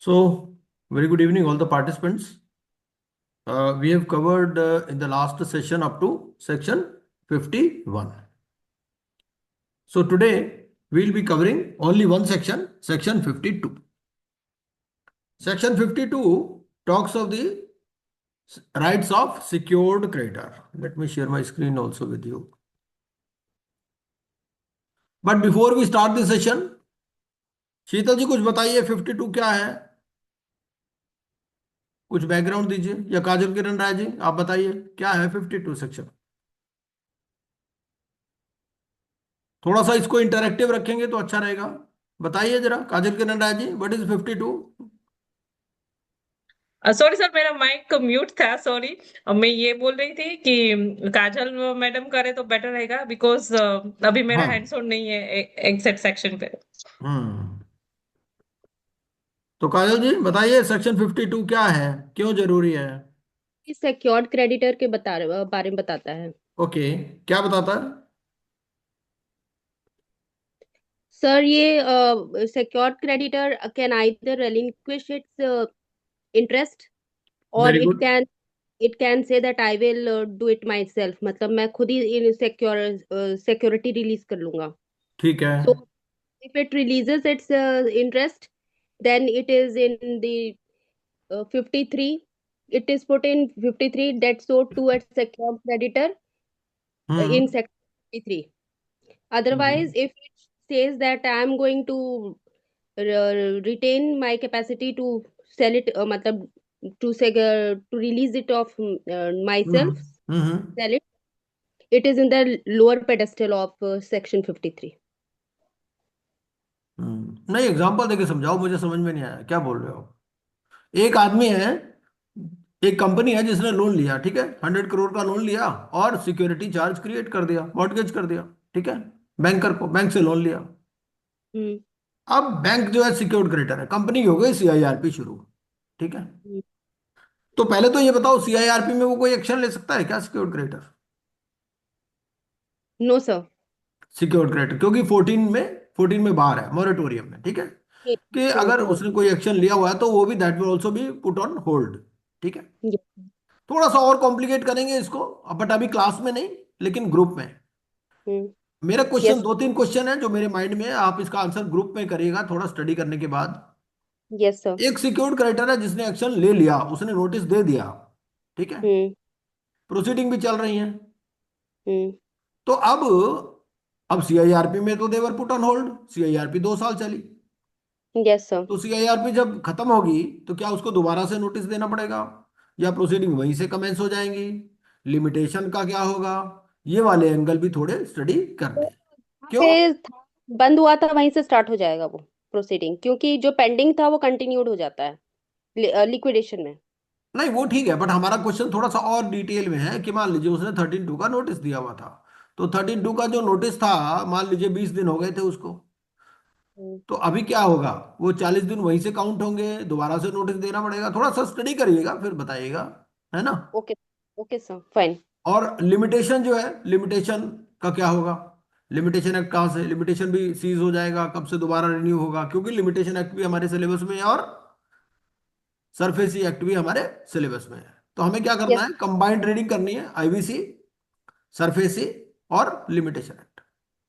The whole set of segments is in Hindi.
So, very good evening, all the participants. We have covered in the last session up to section 51. So, today we will be covering only one section, section 52. Section 52 talks of the rights of secured creditor. Let me share my screen also with you. But before we start the session, शीतल जी कुछ बताइए 52 क्या है? कुछ बैकग्राउंड दीजिए, या काजल किरण राय जी आप बताइए क्या है 52 सेक्शन? थोड़ा सा इसको इंटरेक्टिव रखेंगे तो अच्छा रहेगा। बताइए जरा काजल किरण Rai ji, what is 52? Sorry sir, मेरा माइक म्यूट था। सॉरी। मैं ये बोल रही थी कि काजल मैडम करे तो बेटर रहेगा, बिकॉज अभी मेरा हाँ। हैंड्स ऑन नहीं है एग्जैक्ट सेक्शन पे। हम्म। तो काजल जी बताइए सेक्शन 52 क्या है, क्यों जरूरी है? सिक्योर्ड क्रेडिटर के बारे में बताता है। ओके, क्या बताता है? सर, ये secured creditor can either relinquish its interest और very good. It can say that I will do it myself, मतलब मैं खुद ही सिक्योरिटी रिलीज कर लूंगा। ठीक है। So if it releases its interest, then it is in the 53, it is put in 53 that so towards secured creditor in hmm. section 53. Otherwise, if it says that I am going to retain my capacity to sell it, matlab to release it of hmm. myself, hmm. sell it, it is in the lower pedestal of section 53. नहीं, एग्जांपल देके समझाओ, मुझे समझ में नहीं आया क्या बोल रहे हो। एक आदमी है, एक कंपनी है जिसने लोन लिया, ठीक है, 100 करोड़ का लोन लिया और सिक्योरिटी चार्ज क्रिएट कर दिया, मॉर्गेज कर दिया, ठीक है, बैंकर को, बैंक से लोन लिया। हम्म। अब बैंक जो है सिक्योर्ड क्रेडिटर है, कंपनी हो गई सीआईआरपी शुरू, ठीक है। तो पहले तो ये बताओ सीआईआरपी में वो कोई एक्शन ले सकता है क्या secured creditor? No sir. Secured creditor क्योंकि 14 में बाहर है, मॉरेटोरियम में, ठीक है, कि अगर उसने कोई एक्शन लिया हुआ है तो वो भी that will also be put on hold, ठीक है। थोड़ा सा और कॉम्प्लिकेट करेंगे इसको, बट अभी क्लास में नहीं, लेकिन ग्रुप में। मेरा क्वेश्चन, यस। 2-3 क्वेश्चन है जो मेरे माइंड में है, आप इसका आंसर ग्रुप में करिएगा थोड़ा स्टडी करने के बाद। Yes sir. एक सिक्योर्ड क्रेडिटर है जिसने एक्शन ले लिया, उसने नोटिस दे दिया, ठीक है, हम्म। प्रोसीडिंग भी चल रही है। हम्म। तो अब सीआईआरपी में तो they were put on hold, CIRP 2 साल चली। Yes sir. तो सीआईआरपी जब खत्म होगी तो क्या उसको दोबारा से नोटिस देना पड़ेगा, या प्रोसीडिंग वहीं से कमेंस हो जाएंगी? लिमिटेशन का क्या होगा? ये वाले एंगल भी थोड़े स्टडी करने हैं। क्यों? पे बंद हुआ था वहीं से स्टार्ट हो जाएगा वो प्रोसीडिंग, क्योंकि जो पेंडिंग था वो कंटिन्यूड हो जाता है लिक्विडेशन में। नहीं वो ठीक है, बट हमारा क्वेश्चन थोड़ा सा और डिटेल में है कि मान लीजिए उसने 13(2) का नोटिस दिया हुआ था, तो 13(2) का जो नोटिस था, मान लीजिए 20 दिन हो गए थे उसको, हम्म। तो अभी क्या होगा? वो 40 दिन वहीं से काउंट होंगे, दोबारा से नोटिस देना पड़ेगा, थोड़ा सा स्टडी करिएगा फिर बताइएगा, है ना। ओके। Okay sir, fine. और लिमिटेशन जो है, लिमिटेशन का क्या होगा? लिमिटेशन एक्ट कहाँ से, लिमिटेशन भी सीज हो जाएगा, कब से दोबारा रिन्यू होगा? क्योंकि लिमिटेशन एक्ट भी हमारे सिलेबस में है और सरफेसी एक्ट भी हमारे सिलेबस में है। तो हमें क्या करना यस। है, कंबाइंड रीडिंग करनी है, आईवीसी, सरफेसी और limitation act.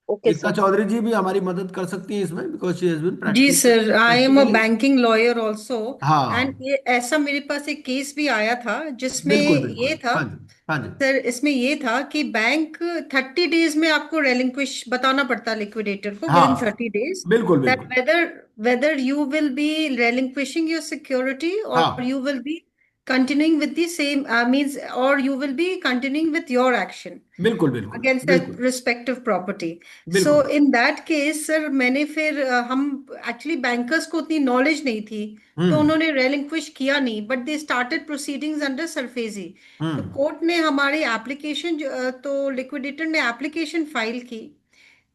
Okay Ekta sir. Chaudhary ji भी हमारी मदद कर सकती हैं इसमें, बिकॉज शी हैज बीन जी practice sir, I am a practically. Banking lawyer also. And हाँ, ये ऐसा मेरे पास एक केस भी आया था जिसमें बिल्कुल ये बिल्कुल, था। हाँ जी, हाँ जी। सर, इसमें ये था कि बैंक 30 डेज में आपको रेलिंक्विश बताना पड़ता है लिक्विडेटर को, विद इन हाँ, 30 डेज, बिल्कुल दैट बिल्कुल। Whether you will be relinquishing your security और हाँ, you will be continuing with the same means, or you will be continuing with your action बिल्कुल बिल्कुल against that बिल्कुल respective property. So बिल्कुल। in that case sir, मैंने फिर हम एक्चुअली बैंकर्स को उतनी नॉलेज नहीं थी, तो हम्म। उन्होंने रेलिंक्विश किया नहीं, but they started proceedings under SARFAESI. तो हम्म। कोर्ट ने हमारी एप्लीकेशन, तो लिक्विडेटर ने एप्लीकेशन फाइल की,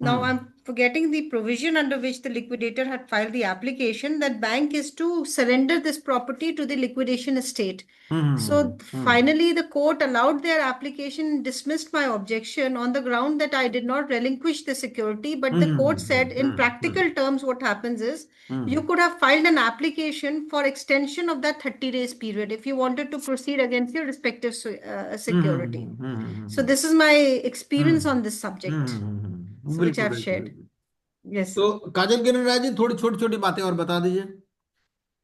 Now hmm I'm forgetting the provision under which the liquidator had filed the application, that bank is to surrender this property to the liquidation estate. So finally the court allowed their application, dismissed my objection on the ground that I did not relinquish the security. But the court said in practical terms what happens is you could have filed an application for extension of that 30 days period if you wanted to proceed against your respective security. So this is my experience on this subject, so which बिल्कुल I've बिल्कुल shared. बिल्कुल। Yes, तो sir. काजल किरण राय जी थोड़ी छोटी छोटी बातें और बता दीजिए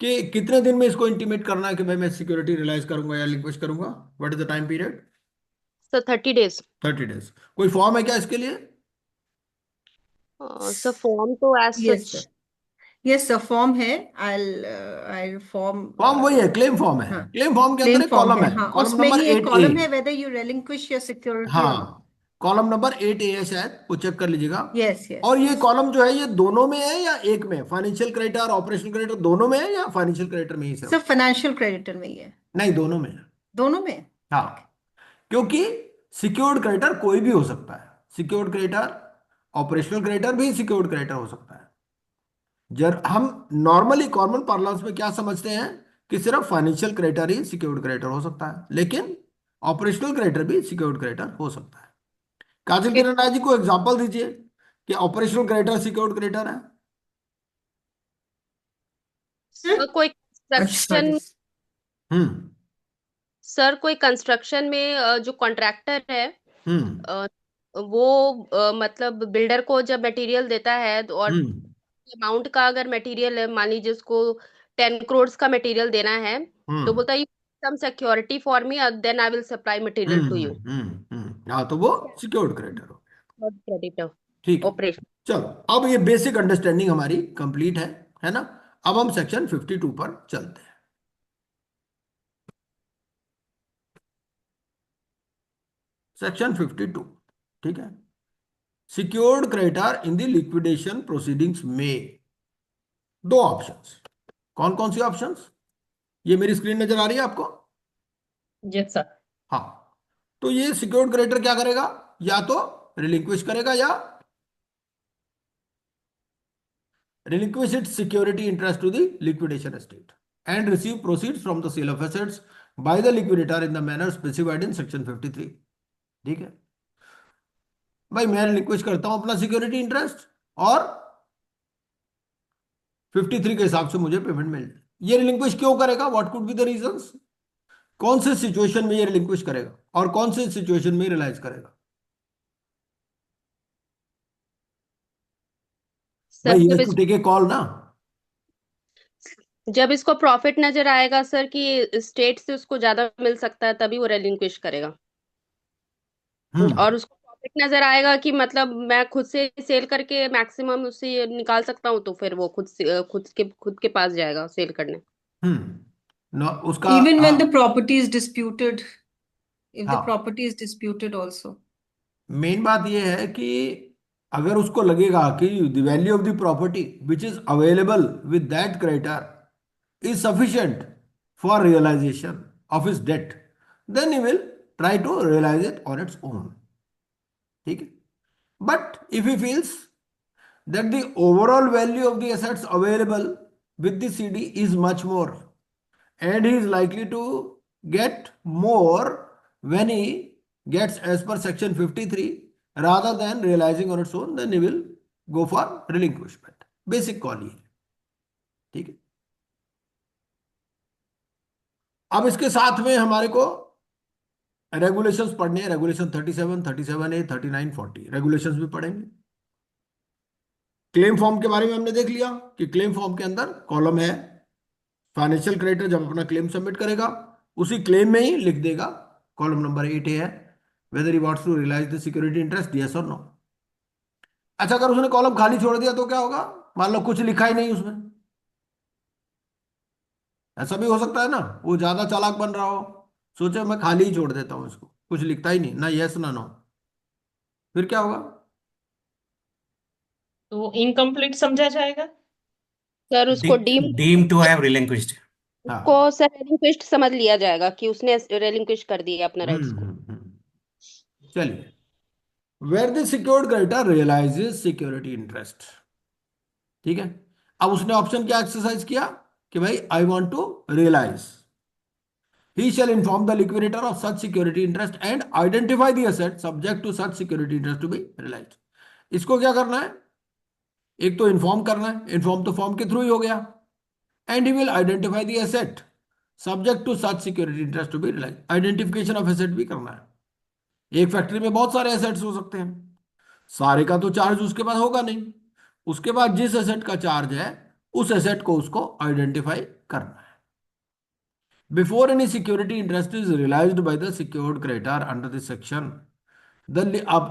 कि कितने दिन में इसको इंटीमेट करना है कि भाई मैं सिक्योरिटी रियलाइज करूंगा या रिक्वेस्ट करूंगा। What is the time period? Sir 30 days. 30 days। कोई फॉर्म है क्या इसके लिए? सर फॉर्म तो एज Yes, सच sir. Yes, sir. Form है। I'll form. फॉर्म वही है, क्लेम फॉर्म है। हाँ, क्लेम फॉर्म के अंदर क्लेम एक फॉर्म कॉलम है। है, हाँ, कॉलम उसमें नंबर ही एक 8A। कॉलम है whether you relinquish your security or not. हाँ, कॉलम नंबर 8A है शायद, वो चेक कर लीजिएगा। Yes, yes, और ये yes. कॉलम जो है ये दोनों में है या एक में? फाइनेंशियल क्रेडिटर और ऑपरेशनल क्रेडिटर दोनों में है या फाइनेंशियल क्रेडिटर में ही सिर्फ? सब फाइनेंशियल क्रेडिटर में ही है। नहीं, दोनों में है। दोनों में? हाँ, क्योंकि सिक्योर्ड क्रेडिटर कोई भी हो सकता है। सिक्योर्ड क्रेडिटर, ऑपरेशनल क्रेडिटर भी सिक्योर्ड क्रेडिटर हो सकता है। हम नॉर्मली कॉमन पार्लेंस में क्या समझते हैं कि सिर्फ फाइनेंशियल क्रेडिटर ही सिक्योर्ड क्रेडिटर हो सकता है, लेकिन ऑपरेशनल क्रेडिटर भी सिक्योर्ड क्रेडिटर हो सकता है। काजल किरण राय जी को एग्जांपल दीजिए कि ऑपरेशनल क्रेडिटर सिक्योर्ड क्रेडिटर है। सर कोई अच्छा कंस्ट्रक्शन जी। हम्म सर कोई कंस्ट्रक्शन में जो कॉन्ट्रैक्टर है हम्म अ, वो मतलब बिल्डर को जब मटेरियल देता है और हम्म अमाउंट का अगर मटेरियल है, मान लीजिए उसको 10 करोड़ का मटेरियल देना है, तो हम्म बोलता है some security for me then I will supply material to you. हाँ, तो वो सिक्योर्ड क्रेडिटर हो। क्रेडिटर ठीक है, ऑपरेशन। चलो अब ये बेसिक अंडरस्टैंडिंग हमारी कंप्लीट है ना? अब हम सेक्शन 52 पर चलते हैं। सेक्शन 52, ठीक है। Secured creditor in the liquidation proceedings में दो ऑप्शंस। कौन कौन सी ऑप्शंस? ये मेरी स्क्रीन नजर आ रही है आपको? Yes sir. हाँ, तो ये सिक्योर्ड क्रेडिटर क्या करेगा? या तो रिलिंक्विश करेगा या relinquish its security interest to the liquidation estate and receive proceeds from the sale of assets by the liquidator in the manner specified in section 53। ठीक है भाई, मैं रिलिंक्विश करता हूं अपना सिक्योरिटी इंटरेस्ट और 53 के हिसाब से मुझे पेमेंट मिल जाए। ये रिलिंक्विश क्यों करेगा? What could be the reasons? कौन से सिचुएशन में ये रिलिंक्विश करेगा और कौन से सिचुएशन में रियलाइज करेगा? भाई, सर ये टू टेक ए कॉल ना। जब इसको प्रॉफिट नजर आएगा सर कि स्टेट से उसको ज्यादा मिल सकता है, तभी वो रेलिंक्विश करेगा। और उसको प्रॉफिट नजर आएगा कि मतलब मैं खुद से सेल करके मैक्सिमम उससे निकाल सकता हूँ, तो फिर वो खुद के पास जाएगा सेल करने। उसका Even when हाँ the property is disputed, if the हाँ, property is disputed also. Main बात यह है कि अगर उसको लगेगा कि the value of the property which is available with that creditor is sufficient for realisation of his debt, then he will try to realise it on its own. ठीक है, but if he feels that the overall value of the assets available with the CD is much more and he is likely to get more when he gets as per section 53 rather than realizing on its own, then he will go for relinquishment। basic call ये है। ठीक है, अब इसके साथ में हमारे को रेगुलेशंस पढ़ने हैं। रेगुलेशन 37, 37A, 39, 40 रेगुलेशंस भी पढ़ेंगे। क्लेम फॉर्म के बारे में हमने देख लिया कि क्लेम फॉर्म के अंदर कॉलम है, फाइनेंशियल क्रेडिटर जब अपना क्लेम सबमिट करेगा उसी क्लेम में ही लिख देगा, कॉलम नंबर 8A है, whether he wants to realise the security interest, yes और नो। अच्छा, अगर उसने कॉलम खाली छोड़ दिया तो क्या होगा? मान लो कुछ लिखा ही नहीं उसमें, ऐसा भी हो सकता है ना, वो ज्यादा चालाक बन रहा हो, सोचे मैं खाली ही छोड़ देता हूं इसको, कुछ लिखता ही नहीं, ना यस ना नो, फिर क्या होगा? तो इनकम्प्लीट समझा जाएगा। सर उसको डीम टू हैव रिलिंक्विश्ड। उसको हाँ, सर रेलिंक्विश्ड समझ लिया जाएगा कि उसने रेलिंक्विश कर दिया अपना राइट्स को। चलिए where the secured creditor realises security interest. ठीक है, अब उसने ऑप्शन क्या एक्सरसाइज किया कि भाई I want to realise, he shall inform the liquidator of such security interest and identify the asset subject to such security interest to be realized। इसको क्या करना है, एक तो इन्फॉर्म करना है, इन्फॉर्म तो फॉर्म के थ्रू ही हो गया, and he will identify the asset subject to such security interest to be realise. Identification of asset भी करना है। एक फैक्ट्री में बहुत सारे एसेट्स हो सकते हैं, सारे का तो चार्ज उसके पास होगा नहीं, उसके बाद जिस एसेट का चार्ज है उस एसेट को उसको आइडेंटिफाई करना है। Before any security interest is realized by the secured creditor under this section, अब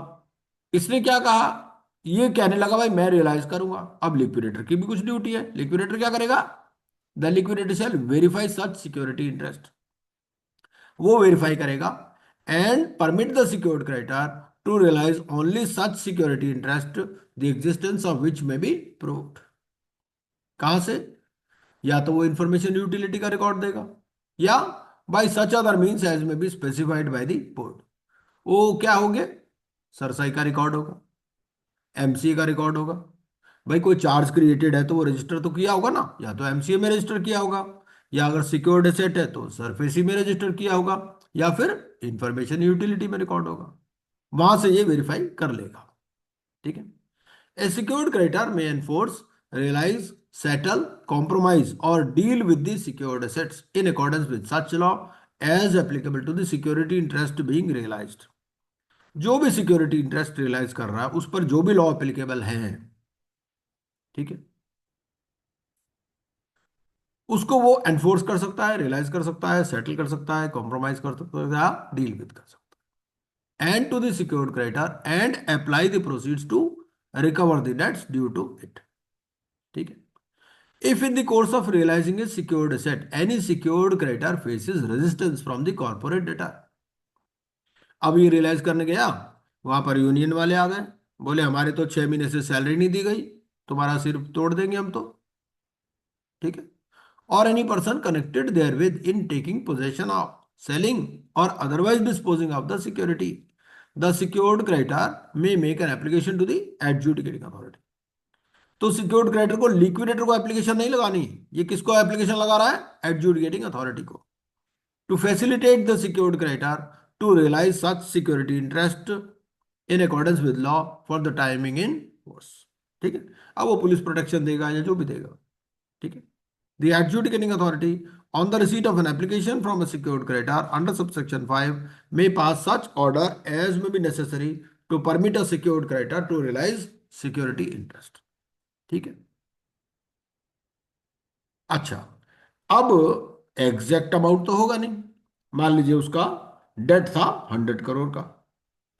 इसने क्या कहा, ये कहने लगा भाई मैं रियलाइज करूंगा। अब लिक्विडेटर की भी कुछ ड्यूटी है, लिक्विडेटर क्या करेगा, the liquidator shall verify such security interest, वो वेरीफाई करेगा and permit the secured creditor to realise only such security interest the existence of which may be proved. कहां से, या तो वो इंफॉर्मेशन यूटिलिटी का रिकॉर्ड देगा, या by such other means as may be specified by the board. वो क्या हो गया, सरसाई का रिकॉर्ड होगा, एमसीए का रिकॉर्ड होगा। भाई कोई चार्ज क्रिएटेड है तो वो रजिस्टर तो किया होगा ना, या तो एमसीए में रजिस्टर किया होगा, या अगर सिक्योर्ड एसेट है तो सरफेसी में रजिस्टर किया होगा, या फिर इंफॉर्मेशन यूटिलिटी में रिकॉर्ड होगा, वहां से ये वेरीफाई कर लेगा। ठीक है, ए सिक्योर्ड क्रेडिटर में enforce, realize, settle, compromise or deal with the secured assets in accordance with such law as applicable to the security interest being realized। जो भी सिक्योरिटी इंटरेस्ट रियलाइज कर रहा है उस पर जो भी लॉ एप्लीकेबल है, ठीक है, उसको वो एनफोर्स कर सकता है, रियलाइज कर सकता है, सेटल कर सकता है, कॉम्प्रोमाइज कर सकता है या डील विद कर सकता है, and to the secured creditor and apply the proceeds to recover the debts due to it. ठीक है, if in the course of realizing a secured asset any secured creditor faces resistance from the corporate debtor। अब ये रियलाइज करने गया, वहां पर यूनियन वाले आ गए, बोले हमारे तो 6 महीने से सैलरी नहीं दी गई, तुम्हारा सिर तोड़ देंगे हम तो। ठीक है, और any person connected therewith in taking possession of, selling और otherwise disposing of the security, the secured creditor may make an application to the adjudicating authority. तो सिक्योर्ड क्रेडिटर को, लिक्विडेटर को एप्लीकेशन नहीं लगानी, ये किसको एप्लीकेशन लगा रहा है, एडजुडिकेटिंग अथॉरिटी को, to facilitate the secured creditor to realise such security interest in accordance with law for the timing in force. ठीक है, अब वो पुलिस प्रोटेक्शन देगा या जो भी देगा। ठीक है, the adjudicating authority on the receipt of an application from a secured creditor under subsection 5 may pass such order as may be necessary to permit a secured creditor to realize security interest। ठीक है, अच्छा, अब एग्जैक्ट अमाउंट तो होगा नहीं, मान लीजिए उसका डेट था 100 करोड़ का।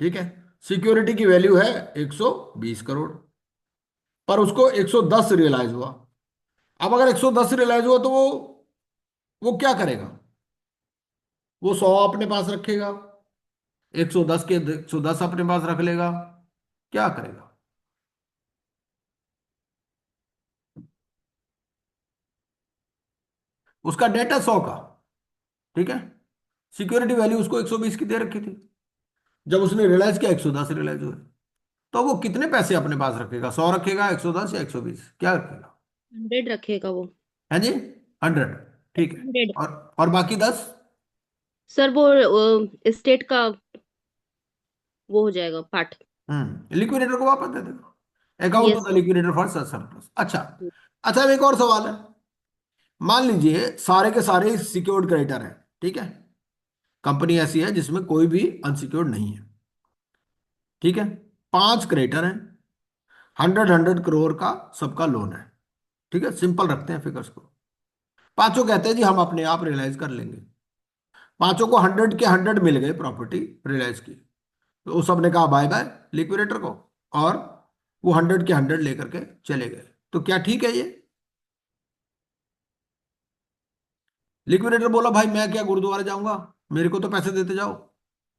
ठीक है, सिक्योरिटी की वैल्यू है 120 करोड़, पर उसको 110 रियलाइज हुआ। अब अगर 110 रियलाइज हुआ तो वो क्या करेगा, वो 100 अपने पास रखेगा, 110 के 110 अपने पास रख लेगा, क्या करेगा, उसका डेट है 100 का। ठीक है, सिक्योरिटी वैल्यू उसको 120 की दे रखी थी, जब उसने रियलाइज किया 110 रियलाइज हुए, तो वो कितने पैसे अपने पास रखेगा, 100 रखेगा, 110 या 120, क्या रखेगा, 100 रखेगा वो। है जी, 100। ठीक है, 100 और बाकी 10 सर वो स्टेट का वो हो जाएगा पार्ट। लिक्विडेटर को वापस दे देगा, account to yes the liquidator for surplus. अच्छा, अच्छा, अब एक और सवाल है, मान लीजिए सारे के सारे सिक्योर्ड क्रेडिटर हैं। ठीक है, कंपनी ऐसी है जिसमें कोई भी अनसिक्योर्ड नहीं है। ठीक है, 5 क्रेडिटर हैं, 100 करोड़ का सबका लोन है। ठीक है, सिंपल रखते हैं फिगर्स को। पांचों कहते हैं जी हम अपने आप रियलाइज कर लेंगे, पांचों को 100 के 100 मिल गए प्रॉपर्टी रियलाइज की, तो उस सबने कहा बाय बाय लिक्विडेटर को, और वो 100 के 100 लेकर के चले गए। तो क्या ठीक है ये, लिक्विडेटर बोला भाई मैं क्या गुरुद्वारे जाऊंगा, मेरे को तो पैसे देते जाओ।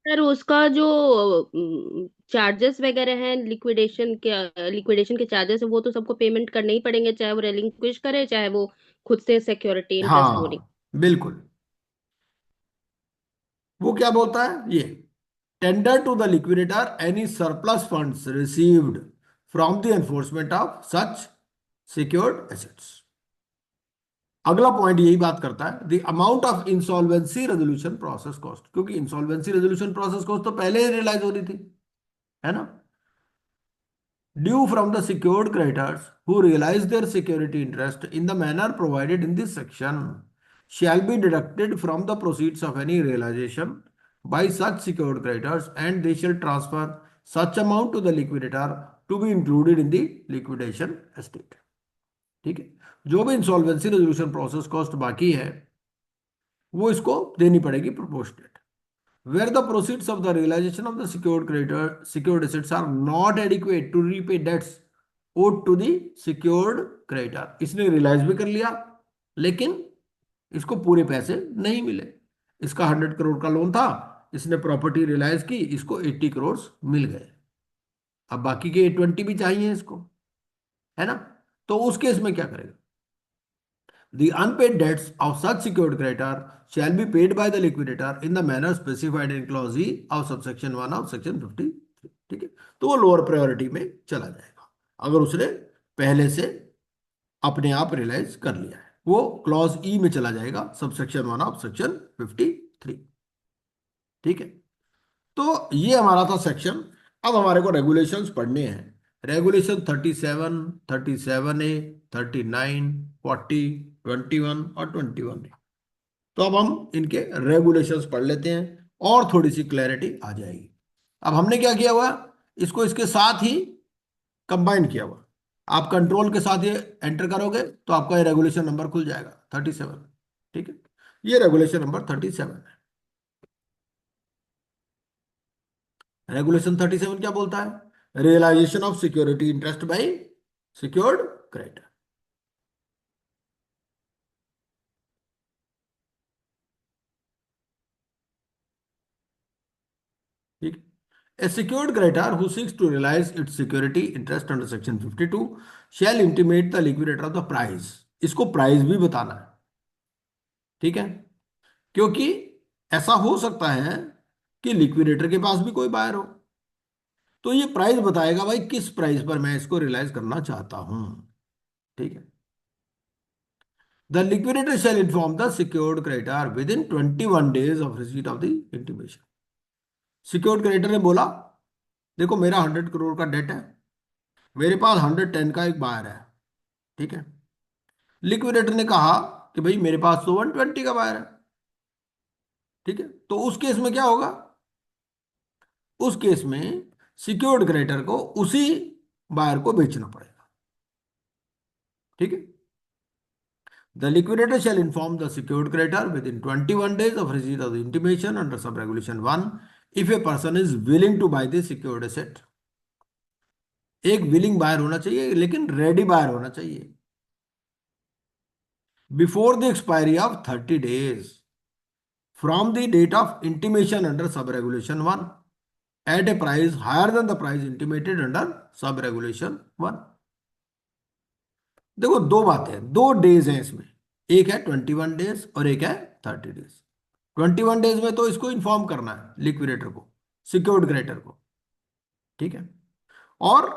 सर उसका जो चार्जेस वगैरह हैं, लिक्विडेशन के चार्जेस है, वो तो सबको पेमेंट करने ही पड़ेंगे, चाहे वो रेलिंक्विश करे चाहे वो खुद से सिक्योरिटी इंटरेस्ट वो हाँ बिल्कुल, वो क्या बोलता है ये, tender to the liquidator any surplus funds received from the enforcement of such secured assets. अगला पॉइंट यही बात करता है, the amount of insolvency resolution process cost, क्योंकि इंसॉल्वेंसी रेजोल्यूशन प्रोसेस कॉस्ट तो पहले ही रियलाइज हो रही थी, है ना, due from the secured creditors who realise their security interest in the manner provided in this section shall be deducted from the proceeds of any realization by such secured creditors, and they shall transfer such amount to the liquidator to be included in the liquidation estate. ठीक है, जो भी इंसॉल्वेंसी रेजोल्यूशन प्रोसेस कॉस्ट बाकी है वो इसको देनी पड़ेगी proportionate. Where the proceeds of the realisation of the secured creditor secured assets are not adequate to repay debts owed to the secured creditor. इसने रियलाइज भी कर लिया लेकिन इसको पूरे पैसे नहीं मिले. इसका 100 करोड़ का लोन था, इसने प्रॉपर्टी रियलाइज की, इसको 80 करोड़ मिल गए. अब बाकी के 20 भी चाहिए इसको, है ना, तो उस केस में क्या करेगा? The unpaid debts of such secured creditor shall be paid by the liquidator in the manner specified in clause E of subsection 1 of section 53. ठीक है, तो वो लोअर प्रायोरिटी में चला जाएगा अगर उसने पहले से अपने आप रियलाइज कर लिया है. वो क्लॉज ई में चला जाएगा, सबसेक्शन 1 ऑफ सेक्शन 53. ठीक है, तो ये हमारा था सेक्शन. अब हमारे को रेगुलेशंस पढ़ने हैं. रेगुलेशन 37, 37A, 39, 40, 21 और 21A. तो अब हम इनके रेगुलेशंस पढ़ लेते हैं और थोड़ी सी क्लैरिटी आ जाएगी. अब हमने क्या किया हुआ, इसको इसके साथ ही कंबाइन किया हुआ. आप कंट्रोल के साथ ये एंटर करोगे तो आपका ये रेगुलेशन नंबर खुल जाएगा 37. ठीक है, ये रेगुलेशन नंबर 37 है. रेगुलेशन 37 क्या बोलता है? Realisation of security interest by secured creditor. ठीक, a secured creditor who seeks to realize its security interest under section 52 shall intimate the liquidator of the price. इसको प्राइस भी बताना है. ठीक है, क्योंकि ऐसा हो सकता है कि लिक्विडेटर के पास भी कोई बायर हो, तो ये प्राइस बताएगा भाई किस प्राइस पर मैं इसको रियलाइज करना चाहता हूं. ठीक है, the liquidator shall inform the secured creditor within 21 days of receipt of the intimation. Secured creditor ने बोला देखो मेरा 100 करोड़ का डेट है, मेरे पास 110 का एक बायर है. ठीक है, लिक्विडेटर ने कहा कि भाई मेरे पास तो 120 का बायर है. ठीक है, तो उस केस में क्या होगा? उस केस में सिक्योर्ड क्रेडिटर को उसी बायर को बेचना पड़ेगा. ठीक है, the liquidator shall inform the secured creditor within 21 days of receipt of the intimation under sub regulation 1 if a person is willing to buy the secured asset. एक विलिंग बायर होना चाहिए लेकिन रेडी बायर होना चाहिए. Before the expiry of 30 days from the date of intimation under sub regulation 1 at a price higher than the price intimated under sub regulation 1. देखो दो बातें, 2 days हैं इसमें, एक है 21 days और एक है 30 days. 21 days में तो इसको इन्फॉर्म करना है लिक्विडेटर को, सिक्योर्ड क्रेडिटर को. ठीक है, और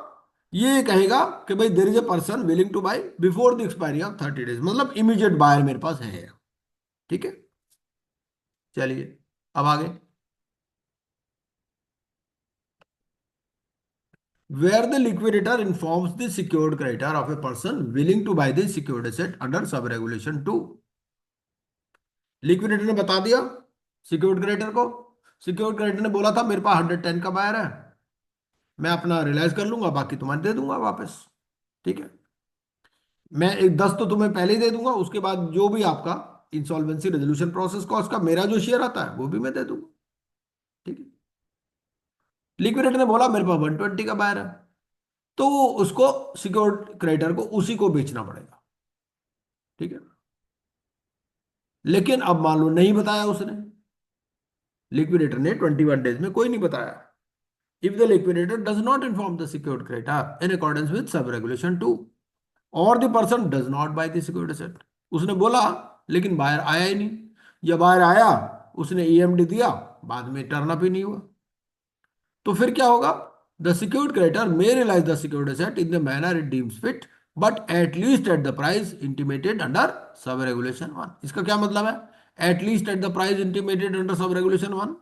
ये कहेगा कि भाई there is a person willing to buy before the expiry of 30 days, मतलब इमीडिएट बायर मेरे पास है. ठीक है, चलिए अब आगे. Where the liquidator informs the secured creditor of a person willing to buy the secured asset under sub regulation 2. Liquidator ने बता दिया सिक्योर्ड क्रेडिटर को. सिक्योर्ड क्रेडिटर ने बोला था मेरे पास 110 का बायर है, मैं अपना रियलाइज कर लूंगा, बाकी तुम्हें दे दूंगा वापस. ठीक है, मैं एक 10 तो तुम्हें पहले ही दे दूंगा, उसके बाद जो भी आपका इंसॉल्वेंसी रेजोल्यूशन प्रोसेस का उसका मेरा जो शेयर आता है वो भी मैं दे दूंगा. ठीक है, लिक्विडेटर ने बोला मेरे पास 120 का बायर है, तो उसको सिक्योर्ड क्रेडिटर को उसी को बेचना पड़ेगा. ठीक है, लेकिन अब मान लो नहीं बताया उसने, लिक्विडेटर ने 21 days में कोई नहीं बताया. If the liquidator does not inform the secured creditor in accordance with सब रेगुलेशन 2 और the person does not bye the secured asset. उसने बोला लेकिन बायर आया ही नहीं, या बायर आया उसने ईएमडी दिया, बाद में टर्न अप ही नहीं हुआ. तो फिर क्या होगा? The secured creditor may realise the secured asset in the manner it deems fit but at least at the price intimated under sub regulation 1। इसका क्या मतलब है at least at the price intimated under sub regulation 1?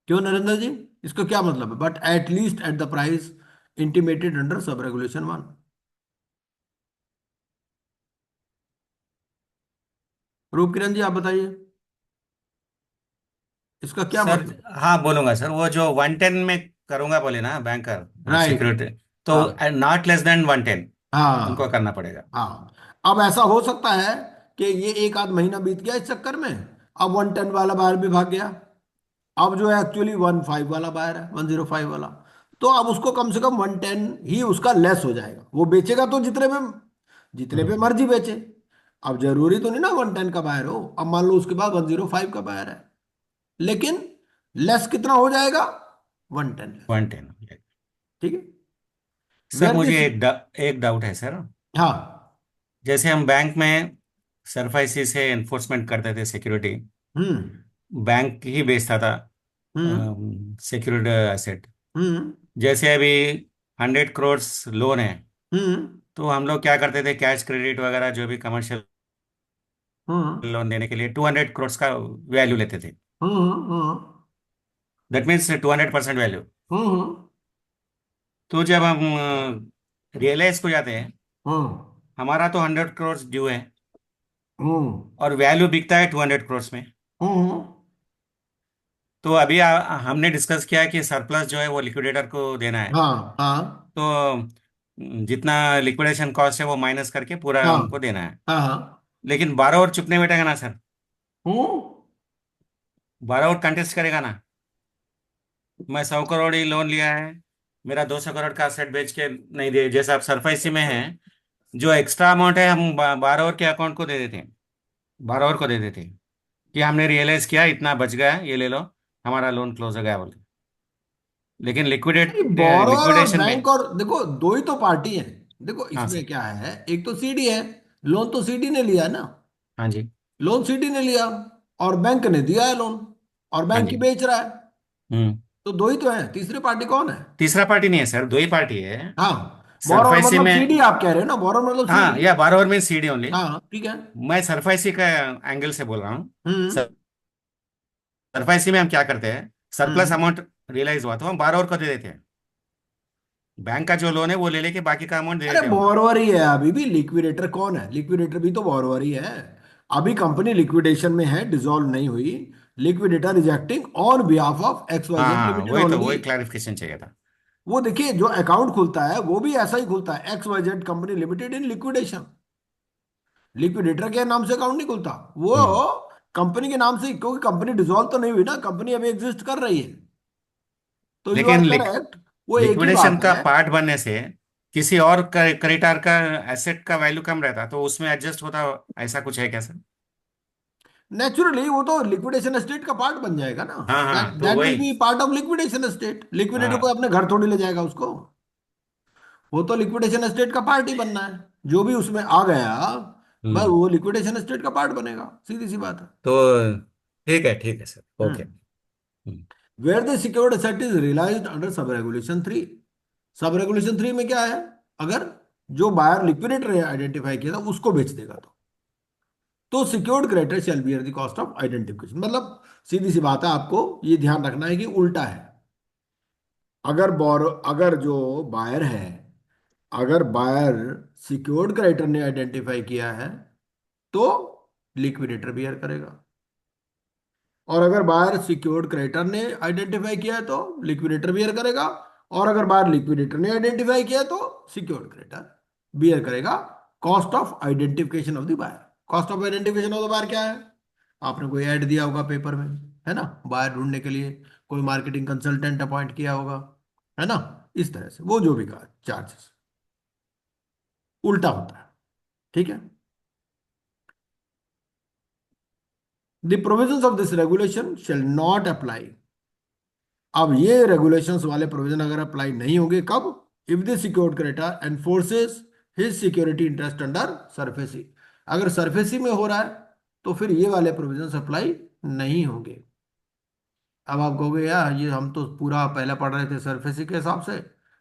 क्यों नरेंद्र जी? इसका क्या मतलब है but at least at the price intimated under sub regulation 1? Roop Kiran ji आप बताइए इसका क्या सर मतलब? हाँ बोलूंगा सर, वो जो 110 में करूंगा बोले ना बैंकर राइट। सिक्योरिटी, तो हाँ नॉट लेस देन 110 उनको हाँ करना पड़ेगा। हाँ। अब ऐसा हो सकता है कि ये एक आध महीना बीत गया इस चक्कर में, अब 110 वाला बायर भी भाग गया, अब जो है एक्चुअली 15 वाला बायर है, 105 वाला। तो अब उसको कम से कम 110 ही उसका लेस हो जाएगा, वो बेचेगा तो जितने पे हम्म मर्जी बेचे। अब जरूरी तो नहीं ना 110 का बायर हो, अब मान लो उसके बाद 105 का बायर है, लेकिन लेस कितना हो जाएगा? 110 लेस। 110। ठीक है। सर वेर मुझे दिस। एक डाउट है सर। हाँ। जैसे हम बैंक में सरफाइसी से एनफोर्समेंट करते थे सिक्योरिटी, हम्म बैंक ही बेचता था हम्म सिक्योरिटी एसेट। हम्म जैसे अभी 100 करोड़ लोन है, हम्म तो हम लोग क्या करते थे, कैश क्रेडिट वगैरह जो भी कमर्शियल हम्म लोन देने के लिए 200 करोड़ का वैल्यू लेते थे। हम्म दैट मीन्स 200% वैल्यू। हम्म तो जब हम रियलाइज को जाते हैं, हम्म हमारा तो 100 करोड़ ड्यू है हम्म और वैल्यू बिकता है 200 करोड़ में। हम्म तो अभी हमने डिस्कस किया कि सरप्लस जो है वो लिक्विडेटर को देना है। हाँ हाँ तो जितना लिक्विडेशन कॉस्ट है वो माइनस करके पूरा हाँ उनको देना है। हाँ हाँ। लेकिन 12 और चुपने बैठेगा ना सर, हम्म 12 और कंटेस्ट करेगा ना। मैं 100 करोड़ ही लोन लिया है, मेरा 200 करोड़ का सेट बेच के नहीं दे, जैसा आप सरफाइसी में है, जो एक्स्ट्रा अमाउंट है हम 12 के अकाउंट को दे देते हैं, 12 को दे देते हैं कि हमने रियलाइज किया इतना बच गया है, ये ले लो, हमारा लोन क्लोज हो गया बोले। लेकिन बोरोअर और लिक्विडेशन में। बैंक, और देखो दो ही तो पार्टी है। देखो हाँ इसमें सर। क्या है, एक तो सीडी है, लोन तो सीडी ने लिया है ना, हाँ जी। लोन सीडी ने लिया और बैंक ने दिया है लोन, और हाँ बैंक ही जी। बेच रहा है। हम्म। तो दो ही तो है, तीसरी पार्टी कौन है? तीसरा पार्टी नहीं है सर, दो ही पार्टी है। हाँ। बोरोअर सरफाइसी मतलब में। सीडी आप कह रहे हो ना, बोरोअर मतलब हाँ, सीडी। या 12 में सीडी ओनली। हाँ ठीक है। मैं सरफाइसी का एंगल से बोल रहा हूँ। हम्म सरफाइसी में हम क्या करते हैं, सरप्लस हम्म। अमाउंट रियलाइज हुआ तो हम 12 को दे देते हैं, बैंक का जो लोन है वो ले लेके बाकी का अमाउंट दे अरे देते हैं उनको। बोरोअर ही है अभी भी, लिक्विडेटर कौन है? लिक्विडेटर भी तो बोरोअर ही है। अभी कंपनी लिक्विडेशन में है, डिसॉल्व नहीं हुई। Liquidator is acting on behalf of X Y हाँ जेड हाँ, लिमिटेड वही तो, ओनली। वही क्लैरिफिकेशन चाहिए था। वो देखिए जो अकाउंट खुलता है वो भी ऐसा ही खुलता है, X Y Z company limited in liquidation. Liquidator के नाम से अकाउंट नहीं खुलता वो, हम्म। कंपनी के नाम से, क्योंकि कंपनी डिसॉल्व तो नहीं हुई ना, कंपनी अभी एग्जिस्ट कर रही है। तो यू आर लेकिन करेक्ट, वो एक ही लिक्विडेशन बात का है। पार्ट बनने से किसी और क्रेडिटर का एसेट का वैल्यू कम रहता तो उसमें एडजस्ट होता, ऐसा कुछ है क्या सर? नेचुरली वो तो लिक्विडेशन एस्टेट का पार्ट बन जाएगा ना। हाँ दैट हाँ, तो दैट विल वही। Be part of liquidation estate. Liquidator को हाँ। अपने घर थोड़ी ले जाएगा उसको, वो तो लिक्विडेशन एस्टेट का पार्ट ही बनना है। जो भी उसमें आ गया बस हम्म। वो लिक्विडेशन एस्टेट का पार्ट बनेगा, सीधी सी बात है। तो ठीक है sir, okay. Hmm. Where the secured asset is realised under sub regulation 3। Sub regulation 3 में क्या है? अगर जो बायर लिक्विडेटर आइडेंटिफाई किया था उसको बेच देगा तो secured creditor shall bear the cost of identification. मतलब सीधी सी बात है, आपको ये ध्यान रखना है कि उल्टा है। अगर जो बायर है, अगर बायर सिक्योर्ड क्रेडिटर ने आइडेंटिफाई किया है तो लिक्विडेटर बियर करेगा, और अगर बायर सिक्योर्ड क्रेडिटर ने आइडेंटिफाई किया है तो लिक्विडेटर बियर करेगा, और अगर बायर लिक्विडेटर ने आइडेंटिफाई किया है तो सिक्योर्ड क्रेडिटर बियर करेगा cost of identification of the buyer. Cost of identification of the buyer क्या है? आपने कोई ऐड दिया होगा पेपर में, है ना, बायर ढूंढने के लिए, कोई मार्केटिंग कंसल्टेंट अपॉइंट किया होगा, है ना, इस तरह से वो जो भी कहा चार्जेस उल्टा होता है। ठीक है। The provisions of this regulation shall not apply. अब ये रेगुलेशंस वाले प्रोविजन अगर अप्लाई नहीं होंगे कब? If the secured creditor एनफोर्सेस his security interest under SARFAESI. अगर सरफेसी में हो रहा है तो फिर ये वाले प्रोविजंस अप्लाई नहीं होंगे। अब आप कहोगे यार ये हम तो पूरा पहले पढ़ रहे थे सरफेसी के हिसाब से,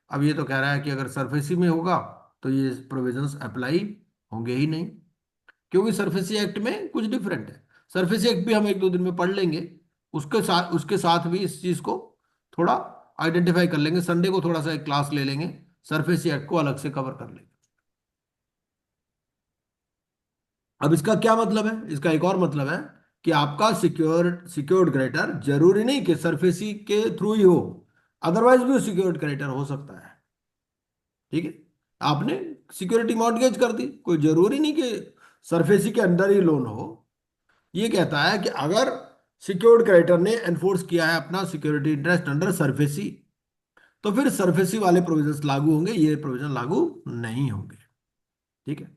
अब ये तो कह रहा है कि अगर सरफेसी में होगा तो ये प्रोविजंस अप्लाई होंगे ही नहीं, क्योंकि सरफेसी एक्ट में कुछ डिफरेंट है। सरफेसी एक्ट भी हम एक दो दिन में पढ़ लेंगे, उसके साथ भी इस चीज को थोड़ा आइडेंटिफाई कर लेंगे। संडे को थोड़ा सा एक क्लास ले लेंगे, सरफेसी एक्ट को अलग से कवर कर लेंगे। अब इसका क्या मतलब है, इसका एक और मतलब है कि आपका सिक्योर्ड क्रेडिटर जरूरी नहीं कि सरफेसी के थ्रू ही हो, अदरवाइज भी सिक्योर्ड क्रेडिटर हो सकता है। ठीक है, आपने सिक्योरिटी मॉर्टगेज कर दी, कोई जरूरी नहीं कि सरफेसी के अंदर ही लोन हो। ये कहता है कि अगर सिक्योर्ड क्रेडिटर ने एनफोर्स किया है अपना सिक्योरिटी इंटरेस्ट अंडर सरफेसी, तो फिर सरफेसी वाले प्रोविजंस लागू होंगे, ये प्रोविजन लागू नहीं होंगे। ठीक है,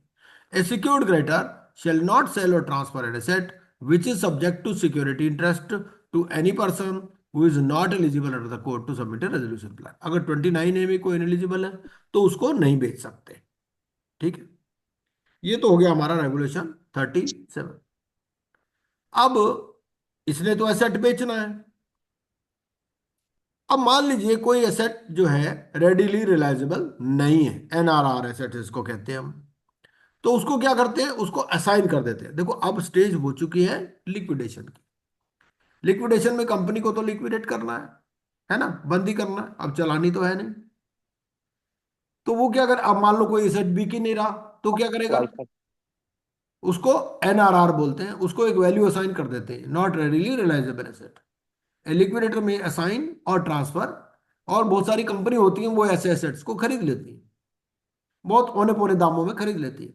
a secured creditor shall not sell or transfer an asset which is subject to security interest to any person who is not eligible under the code to submit a resolution plan। अगर 29A में कोई इनएलिजिबल है तो उसको नहीं बेच सकते। ठीक है, ये तो हो गया हमारा रेगुलेशन 37। अब इसने तो एसेट बेचना है। अब मान लीजिए कोई एसेट जो है रेडिली रिलाइजेबल नहीं है, एनआरआर एसेट इसको कहते हैं हम, तो उसको क्या करते हैं, उसको असाइन कर देते हैं। देखो अब स्टेज हो चुकी है लिक्विडेशन की। लिक्विडेशन में कंपनी को तो लिक्विडेट करना है ना, बंद ही करना है, अब चलानी तो है नहीं। तो वो क्या करे, अब मान लो कोई एसेट बिक ही नहीं रहा तो क्या करेगा, उसको एनआरआर बोलते हैं, उसको एक वैल्यू असाइन कर देते हैं, not readily realisable asset. Liquidator में असाइन और ट्रांसफर, और बहुत सारी कंपनी होती हैं वो ऐसे एसेट्स को खरीद लेती है, बहुत औने पौने दामों में खरीद लेती है।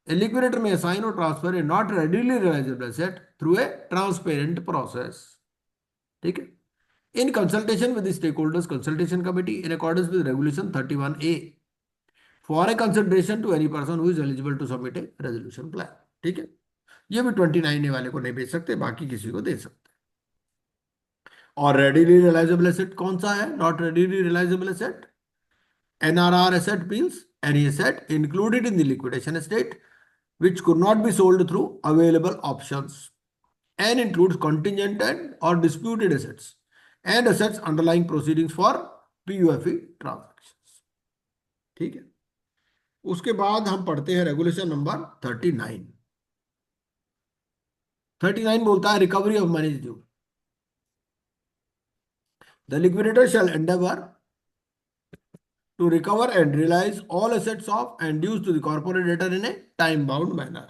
A liquidator may assign or transfer a not readily realizable asset through a transparent process। ठीक है, in consultation with the stakeholders consultation committee in accordance with regulation 31A for a consideration to any person who is eligible to submit a resolution plan। ठीक है, ये भी 29A वाले को नहीं बेच सकते, बाकी किसी को दे सकते। और रेडिली रिलाइजेबल एसेट कौन सा है, not readily realisable asset, NRR asset means any asset included in the liquidation state which could not be sold through available options and includes contingent and or disputed assets and assets underlying proceedings for PUFE transactions। ठीक है, उसके बाद हम पढ़ते हैं रेगुलेशन नंबर 39। 39 बोलता है recovery of money due. The liquidator shall endeavour to recover and realize all assets of and dues to the corporate debtor in a time bound manner।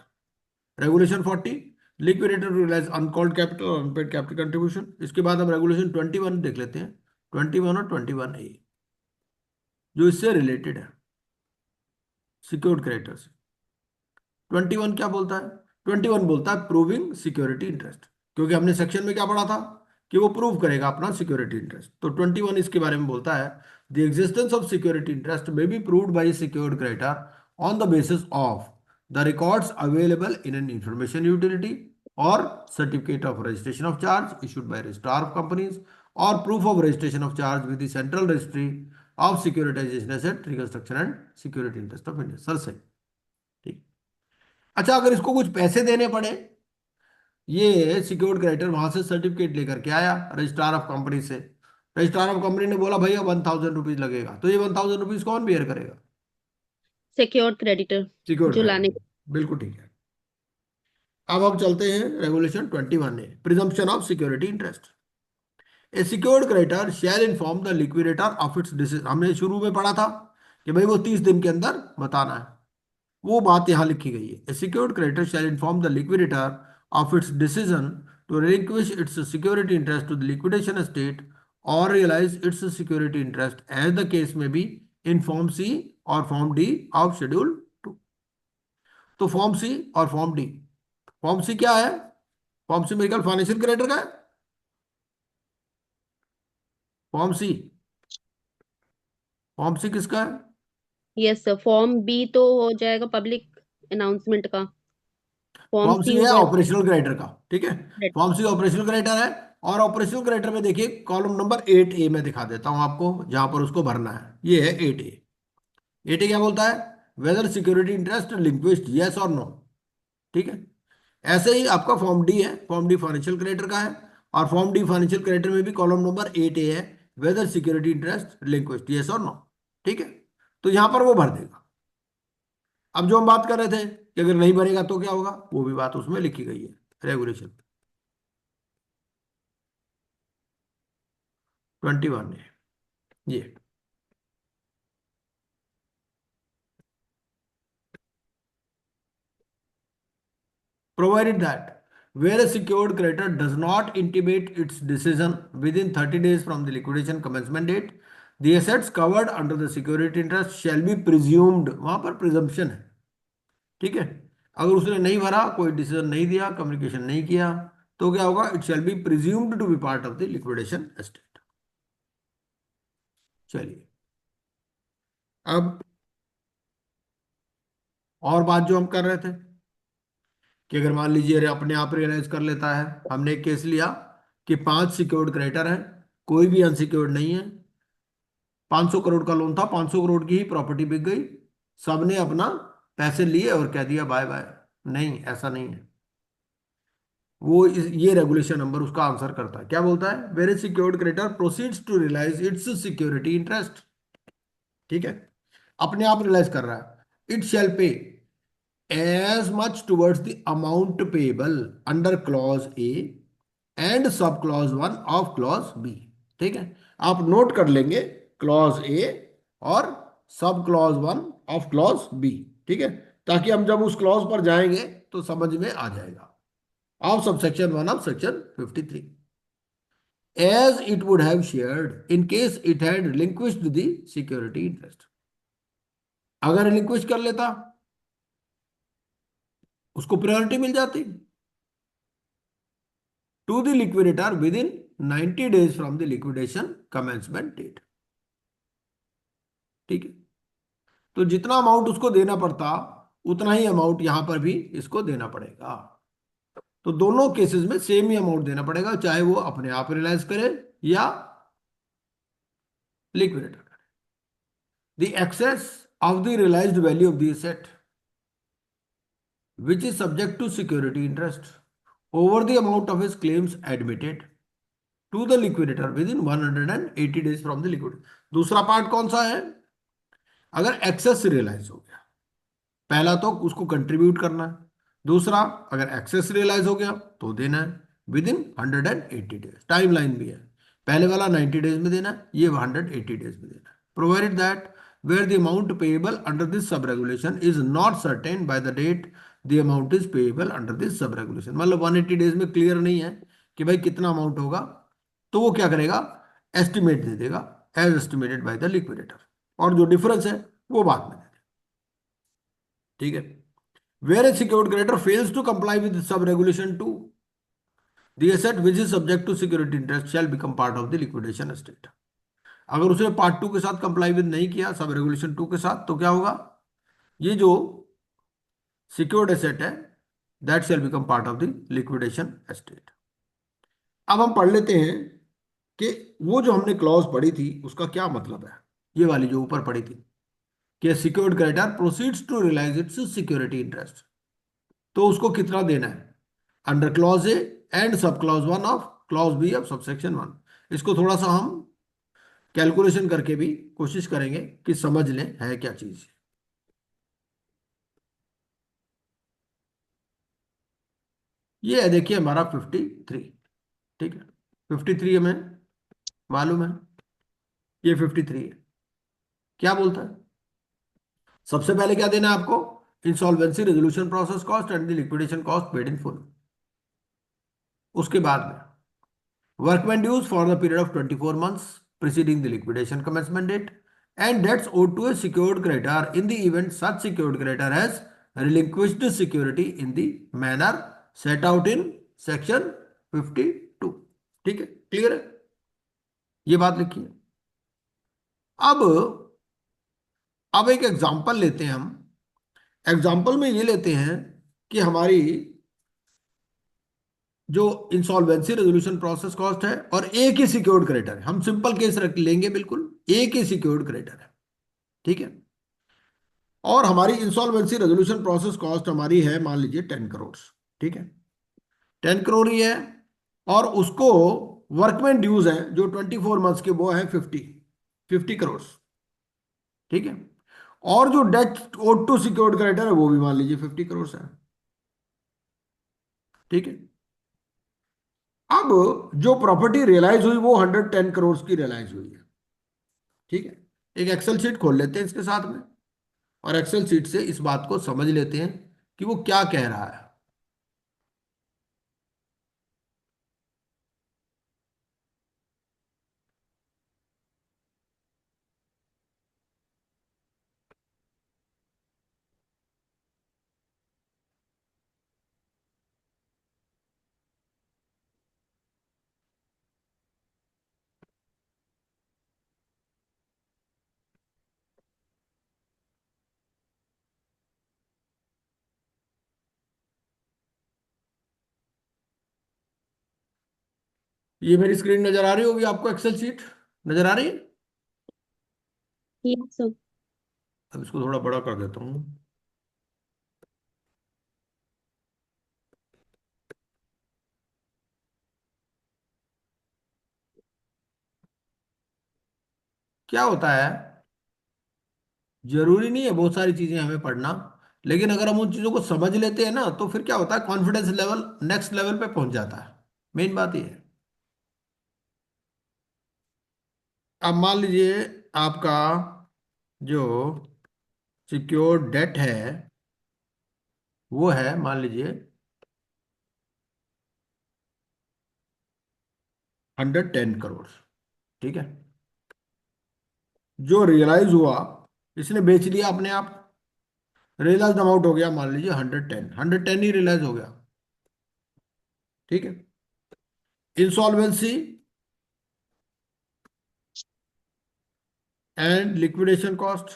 Regulation 40 liquidator to realise uncalled capital और अनपेड कैपिटल कंट्रीब्यूशन। इसके बाद हम रेगुलेशन 21 देख लेते हैं, 21 और 21A जो इससे रिलेटेड है सिक्योर्ड क्रेडिटर से। 21 क्या बोलता है, 21 बोलता है प्रूविंग सिक्योरिटी इंटरेस्ट, क्योंकि हमने सेक्शन में क्या पढ़ा था कि वो प्रूव करेगा अपना सिक्योरिटी इंटरेस्ट। तो 21 इसके बारे में बोलता है the existence of security interest may be proved bye secured creditor on the basis of the records available in an information utility or certificate of registration of charge issued by registrar of companies or proof of registration of charge with the central registry of securitization asset reconstruction and security interest of India। Sir से ठीक। अच्छा, अगर इसको कुछ पैसे देने पड़े, ये सिक्योर्ड क्रेडिटर वहां से सर्टिफिकेट लेकर के आया रजिस्ट्रार ऑफ कंपनी से, रजिस्ट्रार ऑफ कंपनी ने बोला भैया 1000 रुपीज लगेगा, तो ये 1000 रुपीज कौन बेयर करेगा, सिक्योर्ड क्रेडिटर सिक्योर्ड जो लाने। क्रेडिटर। बिल्कुल ठीक है। अब हम चलते हैं regulation 21A presumption of security interest. A secured creditor shall inform the liquidator of its decision. हमने शुरू में पढ़ा था कि भाई वो 30 दिन के अंदर बताना है, वो बात यहां लिखी गई है। A secured creditor shall inform the liquidator of its decision to relinquish its security interest to the liquidation state और realise its security interest as the case may be in form C और फॉर्म डी ऑफ शेड्यूल 2। तो फॉर्म सी और फॉर्म डी, फॉर्म सी क्या है, फॉर्म सी मेरे ख्याल फाइनेंशियल क्रेडिटर का है, फॉर्म सी, फॉर्म सी किसका है, यस सर, फॉर्म बी तो हो जाएगा पब्लिक अनाउंसमेंट का, फॉर्म फॉर्म सी सी हो है जाएगा ऑपरेशनल क्रेडिटर का। ठीक है, फॉर्म सी ऑपरेशनल क्रेडिटर है, और ऑपरेशनल क्रेडिटर में देखिए कॉलम नंबर 8A में दिखा देता हूं आपको, जहां पर उसको भरना है, ये है 8A। 8A क्या बोलता है, वेदर सिक्योरिटी इंटरेस्ट लिंक्विश्ड यस और नो। ठीक है, ऐसे ही आपका फॉर्म डी है, फॉर्म डी फाइनेंशियल क्रेडिटर का है, और फॉर्म डी फाइनेंशियल क्रेडिटर में भी कॉलम नंबर 8A है, वेदर सिक्योरिटी इंटरेस्ट रिलिंक्विश्ड, यस और नो। ठीक है, तो यहां पर वो भर देगा। अब जो हम बात कर रहे थे कि अगर नहीं भरेगा तो क्या होगा, वो भी बात उसमें लिखी गई है रेगुलेशन 21 है ये। Provided that where a secured creditor does not intimate its decision within 30 days from the liquidation commencement date, the assets covered under the security interest shall be presumed, वहां पर presumption है। ठीक है, अगर उसने नहीं भरा, कोई डिसीजन नहीं दिया, कम्युनिकेशन नहीं किया, तो क्या होगा, it shall be presumed to be part of the liquidation estate. चलिए, अब और बात जो हम कर रहे थे कि अगर मान लीजिए अपने आप रियलाइज कर लेता है, हमने एक केस लिया कि 5 सिक्योर्ड क्रेडिटर है, कोई भी अनसिक्योर्ड नहीं है, 500 करोड़ का लोन था, 500 करोड़ की ही प्रॉपर्टी बिक गई, सबने अपना पैसे लिए और कह दिया बाय बाय। नहीं, ऐसा नहीं है। ये रेगुलेशन नंबर उसका आंसर करता है, क्या बोलता है, where a secured creditor proceeds to realise its security interest. ठीक है, अपने आप रियलाइज कर रहा है, इट शैल पे as much towards the amount payable under clause A and sub clause 1 of clause B। ठीक है, आप नोट कर लेंगे clause A और सब clause 1 of clause B। ठीक है, ताकि हम जब उस clause पर जाएंगे तो समझ में आ जाएगा। of subsection 1 of section 53 as it would have shared in case it had relinquished the security interest। अगर रिलिंक्विश कर लेता उसको प्रायोरिटी मिल जाती to the liquidator within 90 days from the liquidation commencement date. ठीक है, तो जितना अमाउंट उसको देना पड़ता उतना ही अमाउंट यहां पर भी इसको देना पड़ेगा। तो दोनों केसेस में सेम ही अमाउंट देना पड़ेगा, चाहे वो अपने आप रियलाइज करे या लिक्विडेटर करे। The excess of the realised value of the asset which is subject to security interest over the amount of his claims admitted to the liquidator within 180 days from the liquidation। दूसरा पार्ट कौन सा है, अगर एक्सेस रियलाइज हो गया, पहला तो उसको कंट्रीब्यूट करना है, दूसरा अगर एक्सेस रियलाइज हो गया तो देना है with in 180 days. Time line भी है, पहले वाला 90 डेज में देना है, ये 180 डेज में देना है। Provided that where the amount payable under this sub-regulation is not certain by the date the amount is payable under this sub-regulation। मतलब 180 डेज में क्लियर नहीं है कि भाई कितना अमाउंट होगा, तो वो क्या करेगा, एस्टिमेट दे देगा as estimated by the liquidator, और जो डिफरेंस है वो बाद में दे देगा। ठीक है, where a secured creditor fails to comply with sub-regulation 2, the asset which is subject to security interest shall become part of the liquidation estate। अगर उसने पार्ट 2 के साथ कंप्लाई विद नहीं किया, सब रेगुलेशन 2 के साथ, तो क्या होगा, ये जो सिक्योर्ड एसेट है that shell become part of the liquidation estate. अब हम पढ़ लेते हैं कि वो जो हमने क्लॉज पढ़ी थी उसका क्या मतलब है। ये वाली जो ऊपर पढ़ी थी कि secured creditor proceeds to realise its security interest, तो उसको कितना देना है under clause A and sub clause 1 of clause B of subsection 1। इसको थोड़ा सा हम कैलकुलेशन करके भी कोशिश करेंगे कि समझ लें है क्या चीज। ये है, देखिए हमारा 53। ठीक है, 53 हमें मालूम है, ये 53 है। क्या बोलता है, सबसे पहले क्या देना है आपको, insolvency resolution process cost and the liquidation cost paid in full. उसके बाद में workman dues for the period of 24 months preceding the liquidation commencement date and debts owed to a secured creditor in the event such secured creditor has relinquished security in the manner set out in section 52। ठीक है, क्लियर है, ये बात लिखिए। अब एक एग्जांपल लेते हैं हम। एग्जांपल में ये लेते हैं कि हमारी जो इंसॉल्वेंसी रेजोल्यूशन प्रोसेस कॉस्ट है और एक ही सिक्योर्ड क्रेडिटर है, हम सिंपल केस रख लेंगे, बिल्कुल एक ही सिक्योर्ड क्रेडिटर है। ठीक है, और हमारी इंसॉल्वेंसी रेजोल्यूशन प्रोसेस कॉस्ट हमारी है मान लीजिए 10 करोड़। ठीक है, 10 करोड़ ही है, और उसको वर्कमैन ड्यूज है जो 24 मंथ्स के, वो है 50 करोड़। ठीक है। और जो debt owed to secured creditor है वो भी मान लीजिए 50 करोड़ है। ठीक है। अब जो प्रॉपर्टी रियलाइज हुई वो 110 करोड़ की रियलाइज हुई है। ठीक है। एक एक्सेल शीट खोल लेते हैं इसके साथ में, और एक्सेल शीट से इस बात को समझ लेते हैं कि वो क्या कह रहा है। ये मेरी स्क्रीन नजर आ रही होगी आपको, एक्सेल शीट नजर आ रही है? Yes, sir. अब इसको थोड़ा बड़ा कर देता हूँ। क्या होता है, जरूरी नहीं है बहुत सारी चीजें हमें पढ़ना, लेकिन अगर हम उन चीजों को समझ लेते हैं ना तो फिर क्या होता है, कॉन्फिडेंस लेवल नेक्स्ट लेवल पे पहुंच जाता है। मेन बात ये है। अब मान लीजिए आपका जो सिक्योर्ड डेट है वो है, मान लीजिए 110 करोड़। ठीक है। जो रियलाइज हुआ, इसने बेच लिया अपने आप, रियलाइज अमाउंट हो गया मान लीजिए 110 ही रियलाइज हो गया। ठीक है। इंसॉल्वेंसी एंड लिक्विडेशन कॉस्ट,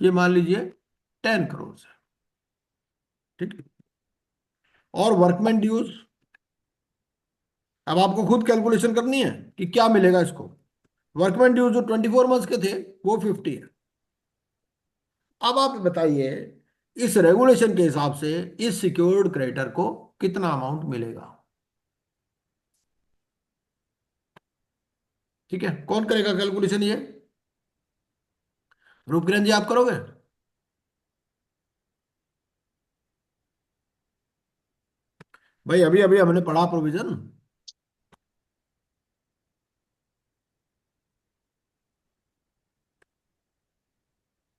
ये मान लीजिए 10 करोड़ है। ठीक है। और वर्कमैन ड्यूज, अब आपको खुद कैलकुलेशन करनी है कि क्या मिलेगा इसको। वर्कमैन ड्यूज जो 24 मंथ्स के थे वो 50 है। अब आप बताइए इस रेगुलेशन के हिसाब से इस सिक्योर्ड क्रेडिटर को कितना अमाउंट मिलेगा। ठीक है। कौन करेगा कैलकुलेशन ये? रूपकिरण जी आप करोगे? भाई अभी अभी हमने पढ़ा प्रोविजन।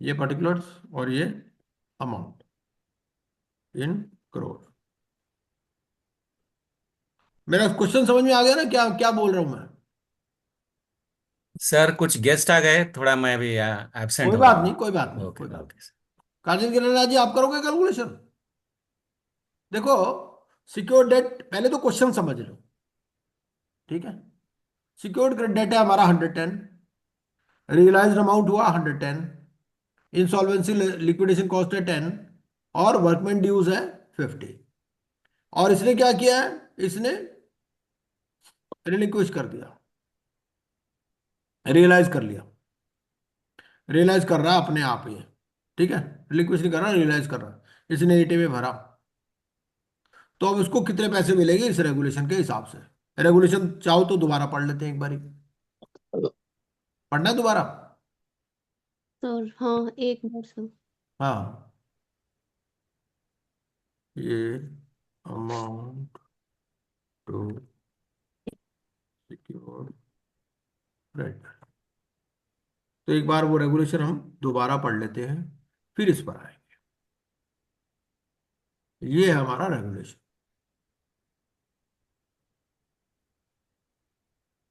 ये पर्टिकुलर्स और ये अमाउंट इन करोड़। मेरा क्वेश्चन समझ में आ गया ना, क्या क्या बोल रहा हूं मैं? सर कुछ गेस्ट आ गए, थोड़ा मैं भी एब्सेंट कोई हो बात रहा नहीं, हूँ। कोई बात नहीं, ओके कोई बात नहीं। Okay sir. काजल गिरिराज जी आप करोगे कैलकुलेशन? देखो, सिक्योर्ड डेट पहले तो क्वेश्चन समझ लो। ठीक है। सिक्योर्ड डेट है हमारा 110, रियलाइज्ड अमाउंट हुआ 110, इंसॉल्वेंसी लिक्विडेशन कॉस्ट है 10, और वर्कमैन ड्यूज है 50। और इसने क्या किया है, इसने रिलिक्विश कर दिया, रियलाइज कर लिया, रियलाइज कर रहा है अपने आप ये। ठीक है। रिलिक्विश नहीं कर रहा, रियलाइज कर रहा है, इसने एटी में भरा। तो अब उसको कितने पैसे मिलेंगे इस रेगुलेशन के हिसाब से? रेगुलेशन चाहो तो दोबारा पढ़ लेते हैं एक बारी। पढ़ना है दोबारा? सर हाँ, एक बार सर। हाँ। ये अमाउंट टू सिक्योर क्रेडिटर, तो एक बार वो रेगुलेशन हम दोबारा पढ़ लेते हैं, फिर इस पर आएंगे। ये है हमारा रेगुलेशन।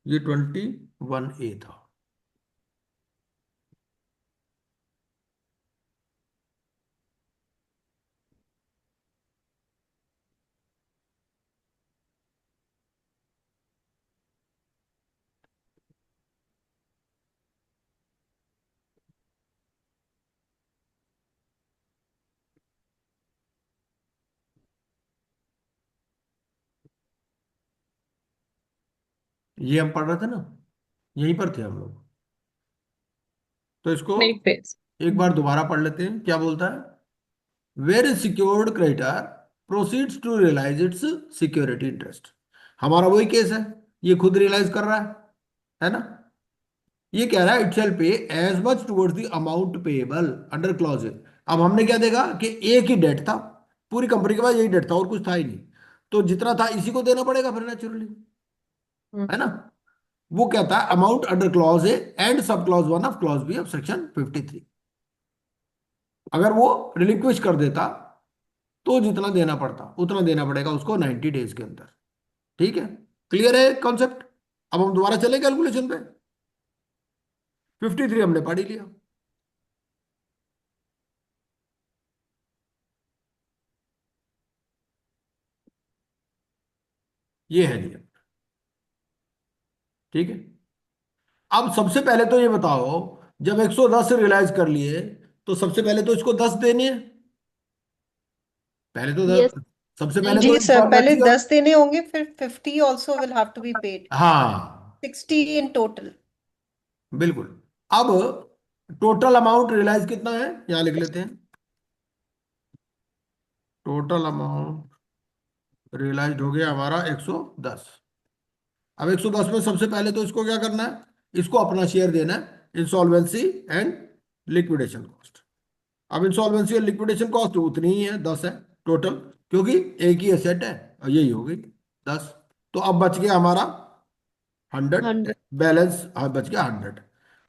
ये 21A था। ये हम पढ़ रहे थे ना, यहीं पर थे हम लोग। तो इसको नहीं पे एक बार दोबारा पढ़ लेते हैं, क्या बोलता है। where a secured creditor proceeds to realize its security interest. हमारा वही केस है, ये खुद रियलाइज कर रहा है ना। ये कह रहा है it shall pay as much towards the amount payable under clause. अब हमने क्या देखा कि एक ही डेट था, पूरी कंपनी के पास यही डेट था और कुछ था ही नहीं, तो जितना था इसी को देना पड़ेगा फिर नेचुरली, है ना। वो कहता है amount under clause A and sub clause 1 of clause B of section 53। अगर वो रिलिक्विश कर देता तो जितना देना पड़ता उतना देना पड़ेगा उसको 90 डेज के अंदर। ठीक है, क्लियर है कॉन्सेप्ट। अब हम दोबारा चले कैलकुलेशन पे। 53 हमने पढ़ ही लिया। ये है नियम। ठीक है, अब सबसे पहले तो ये बताओ, जब 110 रियलाइज कर लिए तो सबसे पहले तो इसको 10 देने हैं। पहले तो Yes. सबसे पहले तो जी सर, इंस्टॉल पहले बचेगा। 10 देने होंगे, फिर 50 also will have to be paid, हाँ 60 इन टोटल। बिल्कुल। अब टोटल अमाउंट रियलाइज कितना है यहां लिख लेते हैं। टोटल अमाउंट रियलाइज हो गया हमारा 110। अब 110 में सबसे पहले तो इसको क्या करना है, इसको अपना शेयर देना है इंसॉल्वेंसी एंड लिक्विडेशन कॉस्ट। अब इंसॉल्वेंसी और लिक्विडेशन कॉस्ट उतनी ही है, 10 है टोटल, क्योंकि एक ही एसेट है और यही हो गई 10। तो अब बच गया हमारा 100 100. बैलेंस, हाँ बच गया 100।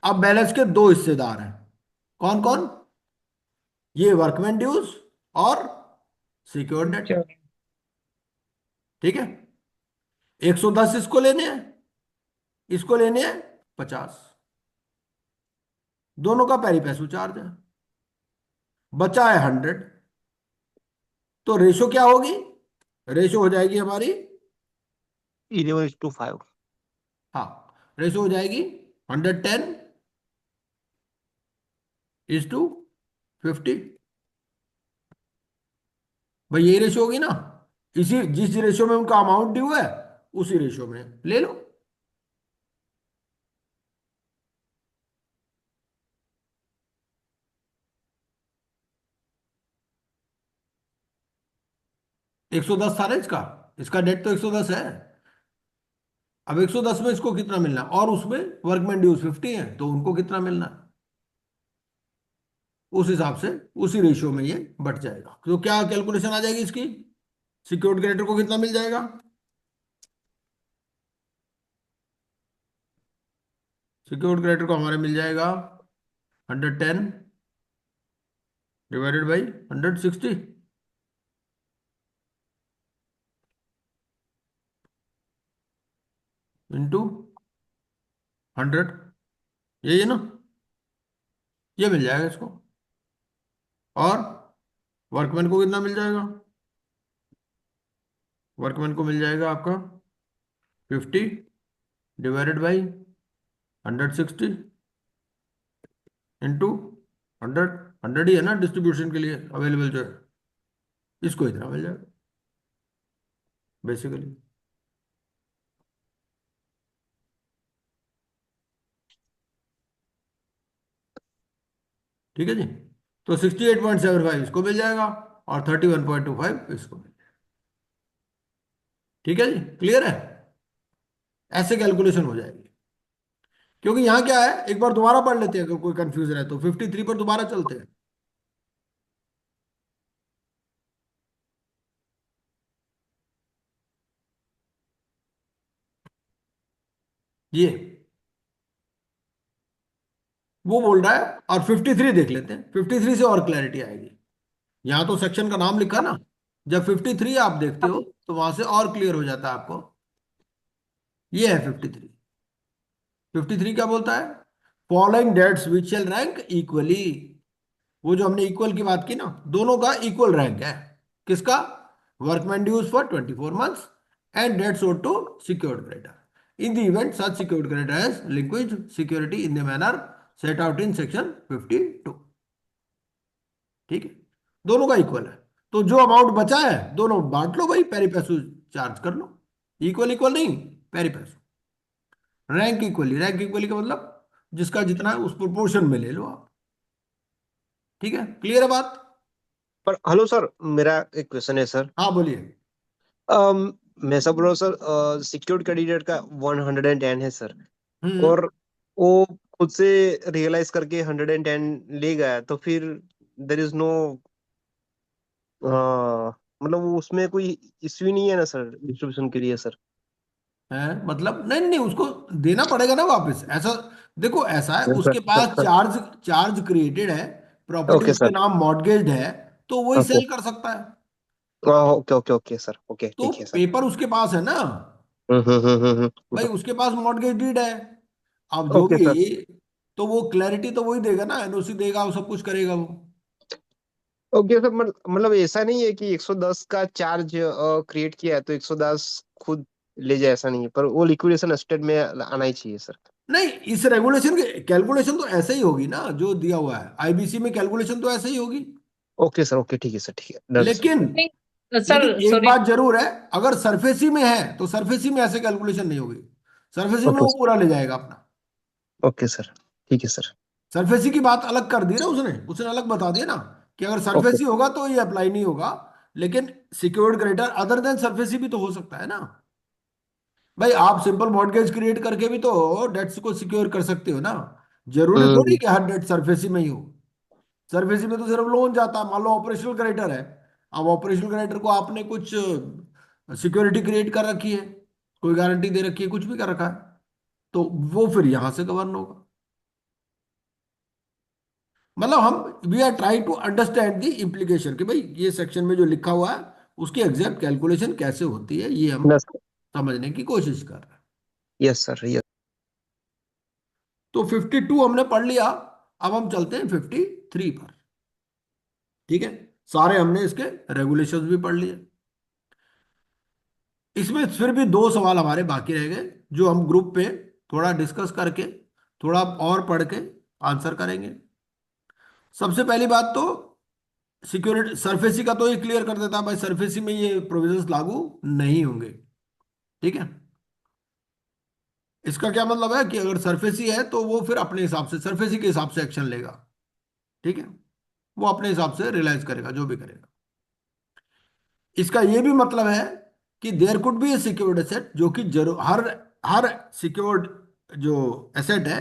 अब बैलेंस के दो हिस्सेदार हैं, कौन कौन, ये वर्कमैन ड्यूज और सिक्योर्ड डेट। चलो। ठीक है, 110 इसको लेने हैं, इसको लेने हैं 50, दोनों का पेरी पैसू चार्ज है, बचा है 100। तो रेशो क्या होगी, रेशो हो जाएगी हमारी 11:5। हाँ रेशो हो जाएगी 110:50। भाई यही रेशो होगी ना, इसी जिस रेशो में उनका अमाउंट ड्यू है उसी रेशो में ले लो। एक सौ दस था ना इसका, इसका डेट तो 110 है। अब 110 में इसको कितना मिलना है, और उसमें वर्कमैन ड्यूज 50 है तो उनको कितना मिलना है, उस हिसाब से उसी रेशियो में ये बढ़ जाएगा। तो क्या कैलकुलेशन आ जाएगी इसकी, सिक्योर्ड क्रेडिटर को कितना मिल जाएगा, सिक्योर्ड क्रेडिटर को हमारे मिल जाएगा 110 डिवाइडेड बाई 160 इंटू 100, यही है ना, ये मिल जाएगा इसको। और वर्कमैन को कितना मिल जाएगा, वर्कमैन को मिल जाएगा आपका 50 डिवाइडेड बाई 160 इंटू 100। 100 ही है ना डिस्ट्रीब्यूशन के लिए अवेलेबल जो है, इसको इतना मिल जाएगा बेसिकली। ठीक है जी, तो 68.75 इसको मिल जाएगा और 31.25 इसको मिल जाएगा। ठीक है जी, क्लियर है, ऐसे कैलकुलेशन हो जाएगी। क्योंकि यहां क्या है, एक बार दोबारा पढ़ लेते हैं अगर कोई कंफ्यूजन है तो, 53 पर दोबारा चलते हैं। ये वो बोल रहा है, और 53 देख लेते हैं, 53 से और क्लैरिटी आएगी। यहां तो सेक्शन का नाम लिखा ना, जब 53 आप देखते हो तो वहां से और क्लियर हो जाता है आपको। ये है 53। 53 क्या बोलता है, फॉलोइंग डेट्स विच शैल रैंक इक्वली। वो जो हमने इक्वल की बात की ना, दोनों का इक्वल रैंक है, किसका, workman dues for 24 months and debts owed to secured creditor in the event such secured creditor has relinquished security in the manner set out in section 52। ठीक है, दोनों का इक्वल है, तो जो अमाउंट बचा है दोनों बांट लो भाई, पेरी पैसू चार्ज कर लो। इक्वल इक्वल नहीं, पेरी पैसू। रैंक इक्वली, रैंक इक्वली का मतलब जिसका जितना है उस प्रोपोर्शन में ले लो आप। ठीक है, क्लियर है बात। पर हेलो सर, मेरा एक क्वेश्चन है सर। हाँ बोलिए। अम, मैं सब बोल रहा हूँ सर, सिक्योर्ड कैंडिडेट का 110 है सर। हम्म। और वो खुद से रियलाइज करके 110 ले गया, तो फिर देर इज नो, मतलब वो उसमें कोई इश्यू नहीं है ना सर, डिस्ट्रीब्यूशन के लिए सर? है मतलब नहीं नहीं, उसको देना पड़ेगा ना वापस, ऐसा। देखो ऐसा है, सर उसके सर पास सर चार्ज चार्ज क्रिएटेड है, प्रॉपर्टी ओके उसके सर। नाम मॉर्गेज्ड है, तो वही ओके। सेल कर सकता है। Okay okay okay sir, okay तो ठीक है सर। पेपर उसके पास है ना, भाई उसके पास मॉर्गेज डीड है। अब जो ओके भी, सर। तो वो क्लैरिटी तो वही देगा ना, एनओसी देगा, वो सब कुछ करेगा वो। ओके सर, मतलब ऐसा नहीं है कि 110 का चार्ज क्रिएट किया है तो 110 खुद ले जाए, ऐसा नहीं है, पर वो लिक्विडेशन स्टेट में आना ही चाहिए सर। नहीं, इस रेगुलेशन के कैलकुलेशन तो ऐसे ही होगी ना जो दिया हुआ है, आईबीसी में कैलकुलेशन तो ऐसे ही होगी। ओके सर, ओके ठीक है सर, ठीक है, डन सर। लेकिन नहीं लेकिन सर एक सॉरी। बात जरूर है, अगर सरफेसी में है तो सरफेसी में ऐसे कैलकुलेशन नहीं होगी। सरफेसी में ओके वो पूरा ले जाएगा अपना। ओके सर, ठीक है सर। सरफेसी की बात अलग कर दी ना उसने उसने अलग बता दिया ना, कि अगर ओके। सरफेसी होगा तो ये अप्लाई नहीं होगा। लेकिन secured creditor other than SARFAESI भी तो हो सकता है ना। भाई आप सिंपल मॉर्गेज क्रिएट करके भी तो डेट्स को सिक्योर कर सकते हो ना। जरूरी थोड़ी हम्म। कि हर डेट सरफेसी में ही हो। सरफेसी में तो सिर्फ लोन जाता है, मान लो ऑपरेशनल क्रेडिटर है। अब ऑपरेशनल क्रेडिटर को आपने कुछ सिक्योरिटी क्रिएट कर रखी है, कोई गारंटी दे रखी है, कुछ भी कर रखा है, तो वो फिर यहां से गवर्न होगा। मतलब हम we are try to understand the implication, कि भाई ये सेक्शन में जो लिखा हुआ है उसकी एग्जैक्ट कैलकुलेशन कैसे होती है, ये हम यस। समझने की कोशिश कर रहे हैं। Yes sir, yes. तो 52 हमने पढ़ लिया, अब हम चलते हैं 53 पर। ठीक है, सारे हमने इसके रेगुलेशंस भी पढ़ लिए। इसमें फिर भी दो सवाल हमारे बाकी रह गए, जो हम ग्रुप पे थोड़ा डिस्कस करके, थोड़ा और पढ़ के आंसर करेंगे। सबसे पहली बात तो सिक्योरिटी सरफेसी का तो ये क्लियर कर देता है, भाई सरफेसी में ये प्रोविजंस लागू नहीं होंगे। ठीक है, इसका क्या मतलब है कि अगर सरफेसी है तो वो फिर अपने हिसाब से सरफेसी के हिसाब से एक्शन लेगा। ठीक है, वो अपने हिसाब से रियलाइज करेगा जो भी करेगा। इसका ये भी मतलब है कि there could be a secured asset, जो कि जरूर हर हर सिक्योर्ड जो एसेट है,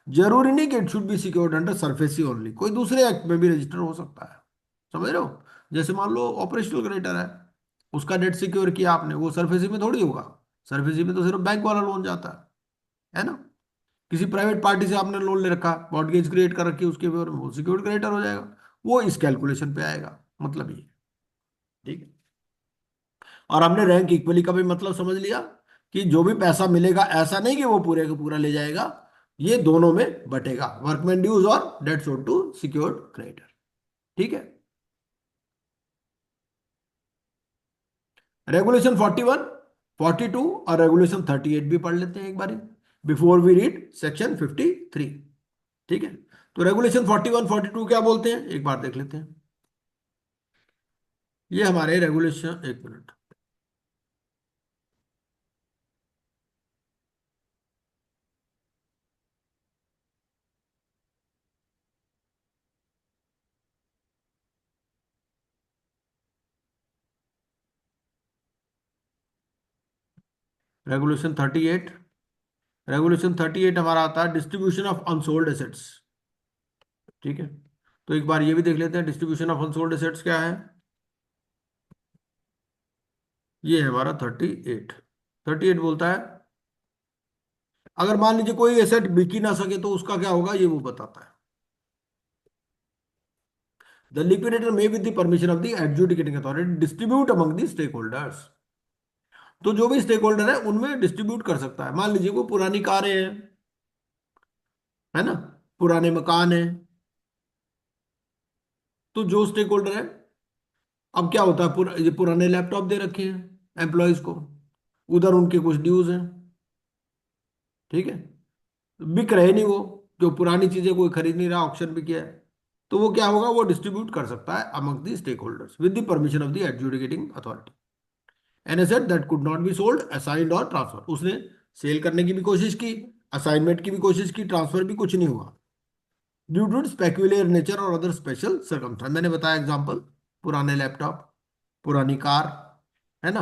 जरूरी नहीं कि it should be secured under SARFAESI only, कोई दूसरे एक्ट में भी रजिस्टर हो सकता है। समझ रहे हो? जैसे मान लो ऑपरेशनल क्रेडिटर है, उसका डेट सिक्योर किया आपने, वो सरफेसी में थोड़ी होगा। सरफेसी में तो सिर्फ बैंक वाला लोन जाता है ना। किसी प्राइवेट पार्टी से आपने लोन ले रखा, मॉर्गेज क्रिएट कर रखी है, उसके फेवर में वो सिक्योर्ड क्रेडिटर हो जाएगा, वो इस कैलकुलेशन पे आएगा, मतलब ये। ठीक है, और हमने रैंक इक्वली का भी मतलब समझ लिया, कि जो भी पैसा मिलेगा ऐसा नहीं कि वो पूरे का पूरा ले जाएगा, ये दोनों में बटेगा, वर्कमैन ड्यूज और debts owed to secured creditor. ठीक है, रेगुलेशन 41, 42 और रेगुलेशन 38 भी पढ़ लेते हैं एक बार बिफोर वी रीड सेक्शन 53। ठीक है, तो रेगुलेशन 41 42 क्या बोलते हैं एक बार देख लेते हैं। ये हमारे रेगुलेशन, एक मिनट, रेगुलेशन 38, रेगुलेशन 38 हमारा आता है डिस्ट्रीब्यूशन ऑफ अनसोल्ड एसेट्स। ठीक है, तो एक बार ये भी देख लेते हैं डिस्ट्रीब्यूशन ऑफ अनसोल्ड एसेट्स क्या है। ये है हमारा 38। 38 बोलता है अगर मान लीजिए कोई एसेट बिक ही ना सके तो उसका क्या होगा, ये वो बताता है। The liquidator may with the permission of the adjudicating authority distribute among the stakeholders. तो जो भी स्टेक होल्डर है उनमें डिस्ट्रीब्यूट कर सकता है। मान लीजिए कोई पुरानी कारें हैं, है ना, पुराने मकान है, तो जो स्टेक होल्डर है, अब क्या होता है, ये पुराने लैपटॉप दे रखे हैं एम्प्लॉयज को, उधर उनके कुछ ड्यूज हैं। ठीक है, बिक रहे नहीं वो, जो पुरानी चीजें कोई खरीद नहीं रहा, ऑक्शन भी किया है, तो वो क्या होगा, वो डिस्ट्रीब्यूट कर सकता है among the stakeholders with the permission of the adjudicating authority. An asset that could not be sold, assigned और ट्रांसफर, उसने सेल करने की भी कोशिश की, असाइनमेंट की भी कोशिश की, ट्रांसफर भी कुछ नहीं हुआ, ड्यू टू स्पेक्युलर नेचर और अदर स्पेशल सर्कमस्टांस। मैंने बताया एग्जांपल, पुराने लैपटॉप, पुरानी कार, है ना,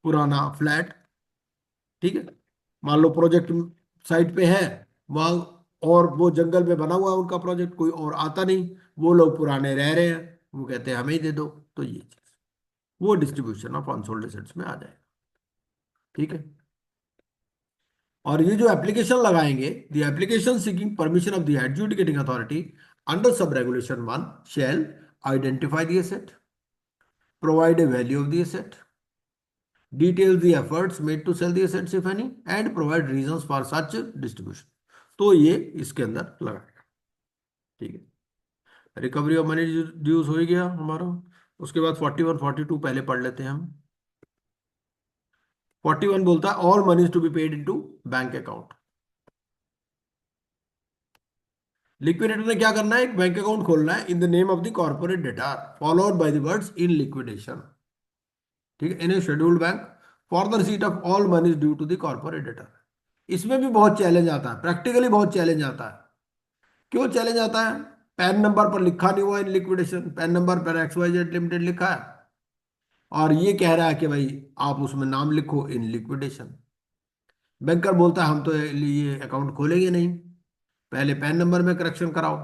पुराना फ्लैट, ठीक है। मान लो प्रोजेक्ट साइट पे है वहां, और वो जंगल में बना हुआ है उनका प्रोजेक्ट, कोई और आता नहीं, वो लोग पुराने रह रहे हैं, वो कहते हैं हमें ही दे दो, तो ये चीज वो डिस्ट्रीब्यूशन ऑफ अनसोल्ड एसेट्स में आ जाएगा, ठीक है। और ये जो एप्लीकेशन लगाएंगे, the application seeking permission of the adjudicating authority under sub regulation 1 shall identify the asset, provide a value of the asset, detail the efforts made to sell the assets if any, and provide reasons for such distribution। तो ये इसके अंदर लगाएगा, ठीक है। रिकवरी ऑफ मनी ड्यूज हो ही गया हमारा। उसके बाद 41 42 पहले पढ़ लेते हैं हम। 41 बोलता है all money to be paid into bank account. Liquidator ने क्या करना है, एक बैंक अकाउंट खोलना है in the name of the corporate debtor followed by the words in liquidation, ठीक है, in a scheduled bank for the receipt of all money due to the corporate debtor. इसमें भी बहुत चैलेंज आता है, प्रैक्टिकली बहुत चैलेंज आता है। क्यों चैलेंज आता है? पैन नंबर पर लिखा नहीं हुआ इन लिक्विडेशन, पैन नंबर पर XYZ लिमिटेड लिखा है, और ये कह रहा है कि भाई आप उसमें नाम लिखो इन लिक्विडेशन। बैंकर बोलता है हम तो ये अकाउंट खोलेंगे नहीं, पहले पैन नंबर में करेक्शन कराओ।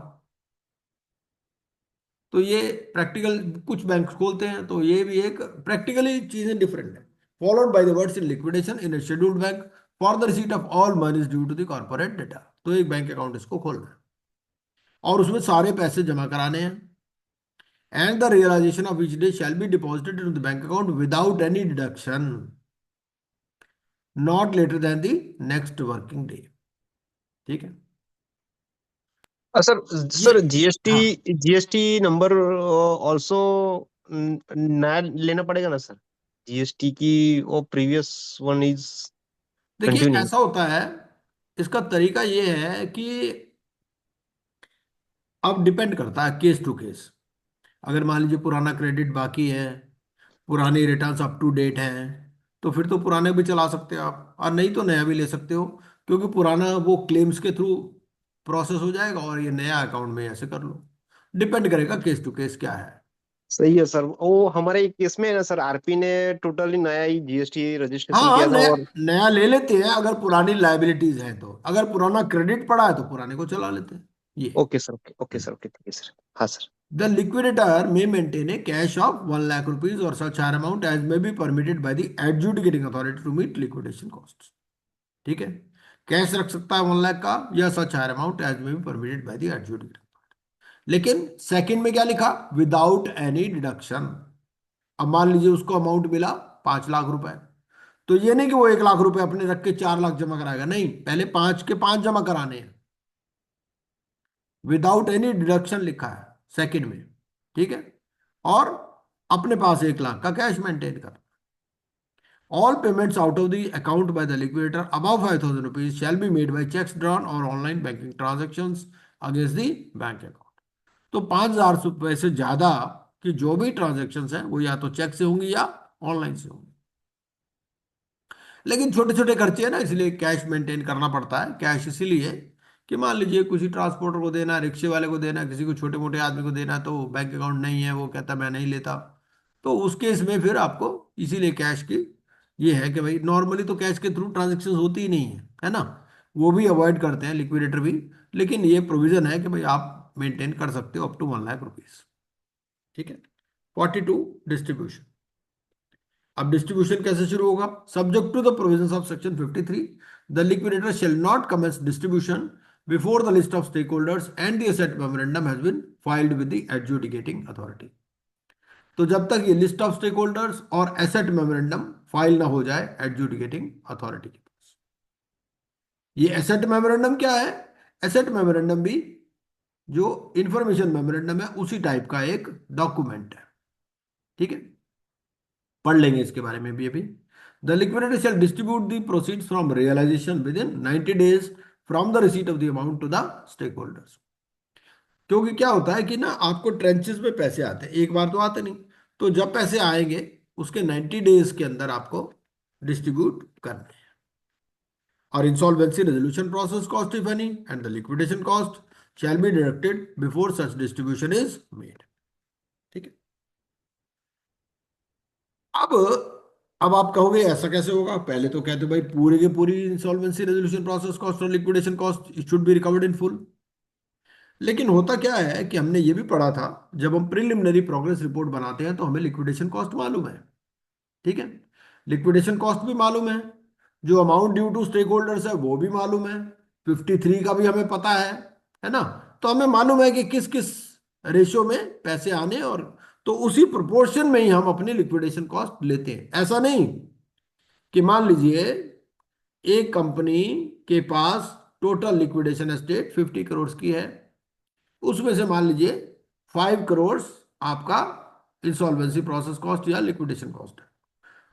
तो ये प्रैक्टिकल कुछ बैंक खोलते हैं, तो ये भी एक प्रैक्टिकली चीजें डिफरेंट है। Followed by the words in liquidation in a scheduled bank for the receipt of all monies due to the corporate debtor. तो एक बैंक अकाउंट इसको खोलना है और उसमें सारे पैसे जमा कराने हैं, and the realisation of each day shall be deposited in the bank account without any deduction not later than the next working day, ठीक है। सर ये सर जीएसटी हाँ, जीएसटी नंबर ऑल्सो नया लेना पड़ेगा ना सर? जीएसटी की वो प्रीवियस वन इज देखिए कंटिन्यू। ऐसा होता है, इसका तरीका ये है कि अब डिपेंड करता है केस टू केस। अगर मान लीजिए पुराना क्रेडिट बाकी है, पुरानी रिटर्न्स अप टू डेट हैं, तो फिर तो पुराने भी चला सकते हो आप, और नहीं तो नया भी ले सकते हो, क्योंकि पुराना वो क्लेम्स के थ्रू प्रोसेस हो जाएगा और ये नया अकाउंट में ऐसे कर लो। डिपेंड करेगा केस टू केस क्या है। सही है सर। वो हमारे एक केस में है ना सर, आरपी ने टोटली नया ही जीएसटी रजिस्ट्रेशन हाँ, किया था नया और नया ले लेते हैं अगर पुरानी लाइबिलिटीज हैं तो, अगर पुराना क्रेडिट पड़ा है तो पुराने को चला लेते हैं ये। Okay sir, okay okay sir, okay ठीक है सर। हाँ sir. The liquidator may maintain a cash of 1 lakh rupees or such higher amount as may be permitted by the adjudicating authority to meet liquidation costs, ठीक है। कैश रख सकता है 1 लाख का या such higher amount as may be permitted by the adjudicator. लेकिन सेकंड में क्या लिखा, विदाउट एनी डिडक्शन। अब मान लीजिए उसको अमाउंट मिला 5 लाख रुपए, तो ये नहीं कि वो 1 लाख रुपए अपने रख के 4 लाख जमा कराएगा, नहीं, पहले 5 के 5 जमा कराने हैं, विदाउट एनी डिडक्शन लिखा है सेकंड में, ठीक है। और अपने पास 1 लाख का कैश मेंटेन कर। All payments out of the account by the liquidator above 5,000 rupees shall be made by cheques drawn और online banking transactions against the bank account. तो 5,000 रुपए से ज्यादा की जो भी ट्रांजेक्शन्स हैं वो या तो चेक से होंगी या ऑनलाइन से होंगी। लेकिन छोटे छोटे खर्चे हैं ना, इसलिए कैश मेंटेन करना पड़ता है। कैश इसीलिए कि मान लीजिए किसी ट्रांसपोर्टर को देना, रिक्शे वाले को देना, किसी को छोटे मोटे आदमी को देना, तो बैंक अकाउंट नहीं है, वो कहता मैं नहीं लेता, तो उस केस में फिर आपको इसीलिए कैश की ये है कि भाई नॉर्मली तो कैश के थ्रू ट्रांजेक्शन होती ही नहीं है ना, वो भी अवॉइड करते हैं लिक्विडेटर भी। लेकिन ये प्रोविजन है कि भाई आप मेंटेन कर सकते हो अप टू 1 लाख रुपीज, ठीक है। 42 डिस्ट्रीब्यूशन। अब डिस्ट्रीब्यूशन कैसे शुरू होगा, subject to the provisions of section 53 the liquidator shall not commence distribution before the list of stakeholders and the asset memorandum has been filed with the adjudicating authority. तो जब तक ये लिस्ट ऑफ स्टेक होल्डर्स और एसेट मेमोरेंडम फाइल ना हो जाए एडजुडिकेटिंग अथॉरिटी के पास। ये एसेट मेमोरेंडम क्या है, एसेट मेमोरेंडम भी जो इंफॉर्मेशन मेमोरेंडम है उसी टाइप का एक डॉक्यूमेंट है, ठीक है। पढ़ लेंगे इसके बारे में भी अभी। The liquidator shall distribute the proceeds from realisation within 90 days from the receipt of the amount to the stakeholders. क्योंकि क्या होता है कि ना आपको ट्रेंचेस में पैसे आते हैं, एक बार तो आते नहीं, तो जब पैसे आएंगे उसके 90 days के अंदर आपको डिस्ट्रीब्यूट करने हैं। और insolvency resolution process cost if any and the liquidation cost shell be deducted before such distribution is made, ठीक है। अब अब आप कहोगे ऐसा कैसे होगा? पहले तो कहते भाई पूरे के पूरी इंसॉल्वेंसी रेजोल्यूशन प्रोसेस कॉस्ट और liquidation cost should be recovered in full. लेकिन होता क्या है कि हमने ये भी पढ़ा था, जब हम प्रिलिमिनरी प्रोग्रेस रिपोर्ट बनाते हैं तो हमें लिक्विडेशन कॉस्ट मालूम है, ठीक है, लिक्विडेशन कॉस्ट भी मालूम है, जो amount due to stakeholders है वो भी मालूम है, 53 का भी हमें पता है ना। तो हमें मालूम है कि किस किस रेशियो में पैसे आने, और तो उसी प्रोपोर्शन में ही हम अपनी लिक्विडेशन कॉस्ट लेते हैं। ऐसा नहीं कि मान लीजिए एक कंपनी के पास टोटल लिक्विडेशन एस्टेट 50 करोड़ की है, उसमें से मान लीजिए 5 करोड़ आपका इंसॉल्वेंसी प्रोसेस कॉस्ट या लिक्विडेशन कॉस्ट है,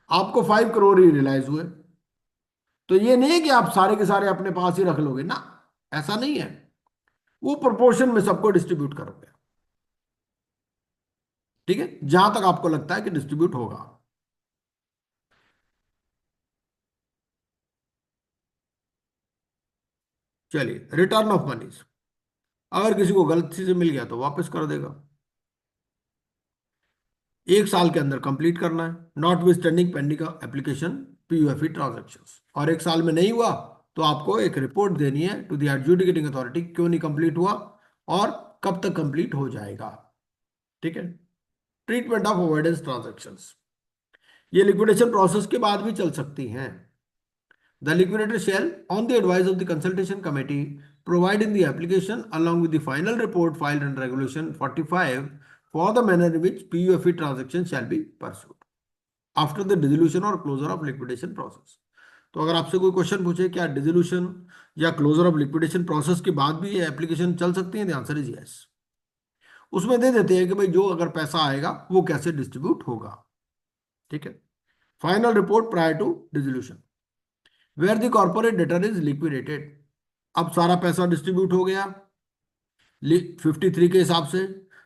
आपको 5 करोड़ ही रियलाइज हुए, तो ये नहीं है कि आप सारे के सारे अपने पास ही रख लोगे ना, ऐसा नहीं है, वो प्रोपोर्शन में सबको डिस्ट्रीब्यूट करोगे, ठीक है, जहां तक आपको लगता है कि डिस्ट्रीब्यूट होगा। चलिए, रिटर्न ऑफ मनीज, अगर किसी को गलती से मिल गया तो वापस कर देगा, 1 साल के अंदर कंप्लीट करना है, notwithstanding pending application PUFE transactions, और 1 साल में नहीं हुआ तो आपको एक रिपोर्ट देनी है टू द एडजुडिकेटिंग अथॉरिटी, क्यों नहीं कंप्लीट हुआ और कब तक कंप्लीट हो जाएगा, ठीक है। ट्रीटमेंट ऑफ अवॉइडेंस ट्रांजैक्शंस, ये लिक्विडेशन प्रोसेस के बाद भी चल सकती हैं। The liquidator shall, on the advice of the consultation committee, provide in the application along with the final report filed under Regulation 45 for the manner in which PUFE transaction shall be pursued after the dissolution or closure of liquidation process. तो अगर आपसे कोई क्वेश्चन पूछे क्या डिसोल्यूशन या क्लोजर ऑफ लिक्विडेशन प्रोसेस के बाद भी ये एप्लीकेशन चल सकती है, द आंसर इज यस। उसमें दे देते हैं कि भाई जो अगर पैसा आएगा वो कैसे डिस्ट्रीब्यूट होगा, ठीक है। Final report prior to dissolution, where the corporate debtor is liquidated, अब सारा पैसा डिस्ट्रीब्यूट हो गया 53 के हिसाब से,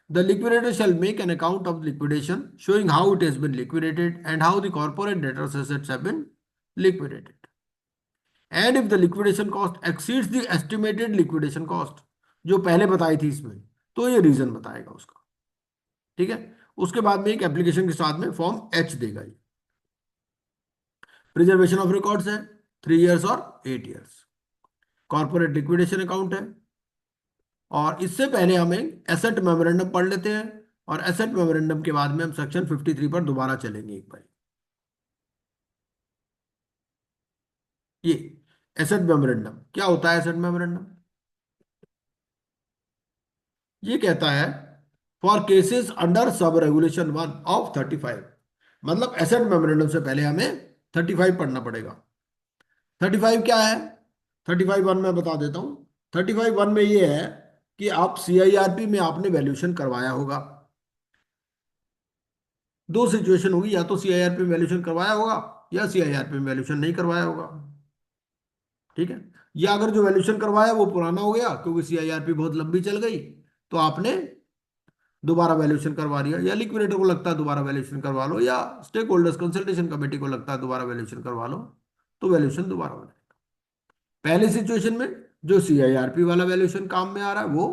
the liquidator shall make an account of liquidation showing how it has been liquidated and how the corporate debtors assets have been liquidated, and if the liquidation cost exceeds the estimated liquidation cost, जो पहले बताई थी इसमें, तो ये रीजन बताएगा उसका, ठीक है। उसके बाद में एक एप्लीकेशन के साथ में फॉर्म एच देगा ये। प्रिजर्वेशन ऑफ रिकॉर्ड्स है 3 इयर्स और 8 इयर्स, कॉर्पोरेट लिक्विडेशन अकाउंट है, और इससे पहले हम एक एसेट मेमोरेंडम पढ़ लेते हैं, और एसेट मेमोरेंडम के बाद में हम सेक्शन 53 पर दोबारा चलेंगे एक बार। ये एसेट मेमोरेंडम क्या होता है? एसेट मेमोरेंडम ये कहता है for cases under sub regulation 1 of 35, मतलब एसेट मेमोरेंडम से पहले हमें 35 पढ़ना पड़ेगा। 35 क्या है? 35(1) में बता देता हूं। 35(1) में ये है कि आप सीआईआरपी में आपने वैल्यूएशन करवाया होगा। दो सिचुएशन होगी, या तो सीआईआरपी में वैल्यूएशन करवाया होगा या सीआईआरपी में वैल्यूएशन नहीं करवाया होगा, ठीक है। या अगर जो वैल्यूएशन करवाया वो पुराना हो गया क्योंकि सीआईआरपी बहुत लंबी चल गई, तो आपने दोबारा वैल्यूएशन करवा लिया, या लिक्विडेटर को लगता है दोबारा वैल्यूएशन करवा लो, या स्टेक होल्डर्स कंसल्टेशन कमेटी को लगता है दोबारा वैल्यूएशन करवा लो, तो वैल्यूएशन दोबारा हो जाएगा। पहली सिचुएशन में जो सीआईआरपी वाला वैल्यूएशन काम में आ रहा है वो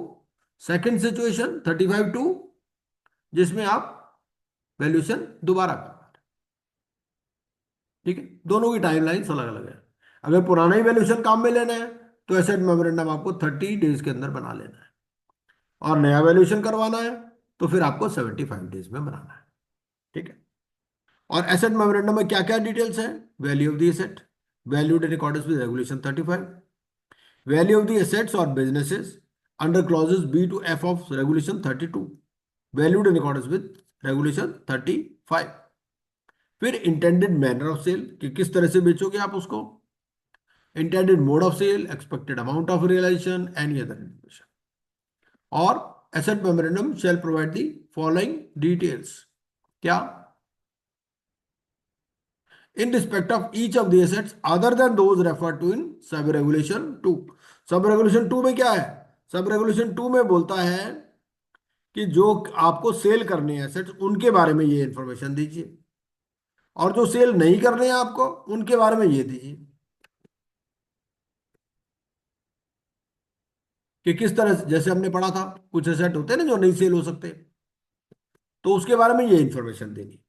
सेकंड सिचुएशन 35(2), जिसमें आप वैल्यूएशन दोबारा करवा रहे हैं, ठीक है। दोनों की टाइमलाइंस अलग अलग है। अगर पुराना ही वैल्यूएशन काम में लेना है तो एसेट मेमोरेंडम आपको 30 डेज के अंदर बना लेना है, और नया वैल्यूएशन करवाना है तो फिर आपको 75 डेज में बनाना है, ठीक है। और एसेट मेमोरेंडम में क्या क्या डिटेल्स है? Value of the asset valued in accordance with regulation 35, value of the assets और businesses under clauses B to F of regulation 32, valued in accordance with regulation 35। फिर इंटेंडेड मैनर ऑफ सेल, कि किस तरह से बेचोगे आप उसको, intended mode of sale, expected amount of realisation, any other information. और asset memorandum shall provide the following details, क्या? In respect of each of the assets other than those referred to in सब रेगुलेशन 2। सब रेगुलेशन 2 में क्या है? सब रेगुलेशन 2 में बोलता है कि जो आपको सेल करने हैं एसेट्स उनके बारे में ये इंफॉर्मेशन दीजिए, और जो सेल नहीं करने हैं आपको उनके बारे में ये दीजिए कि किस तरह से, जैसे हमने पढ़ा था कुछ एसेट होते हैं ना जो नहीं सेल हो सकते, तो उसके बारे में ये इंफॉर्मेशन देनी।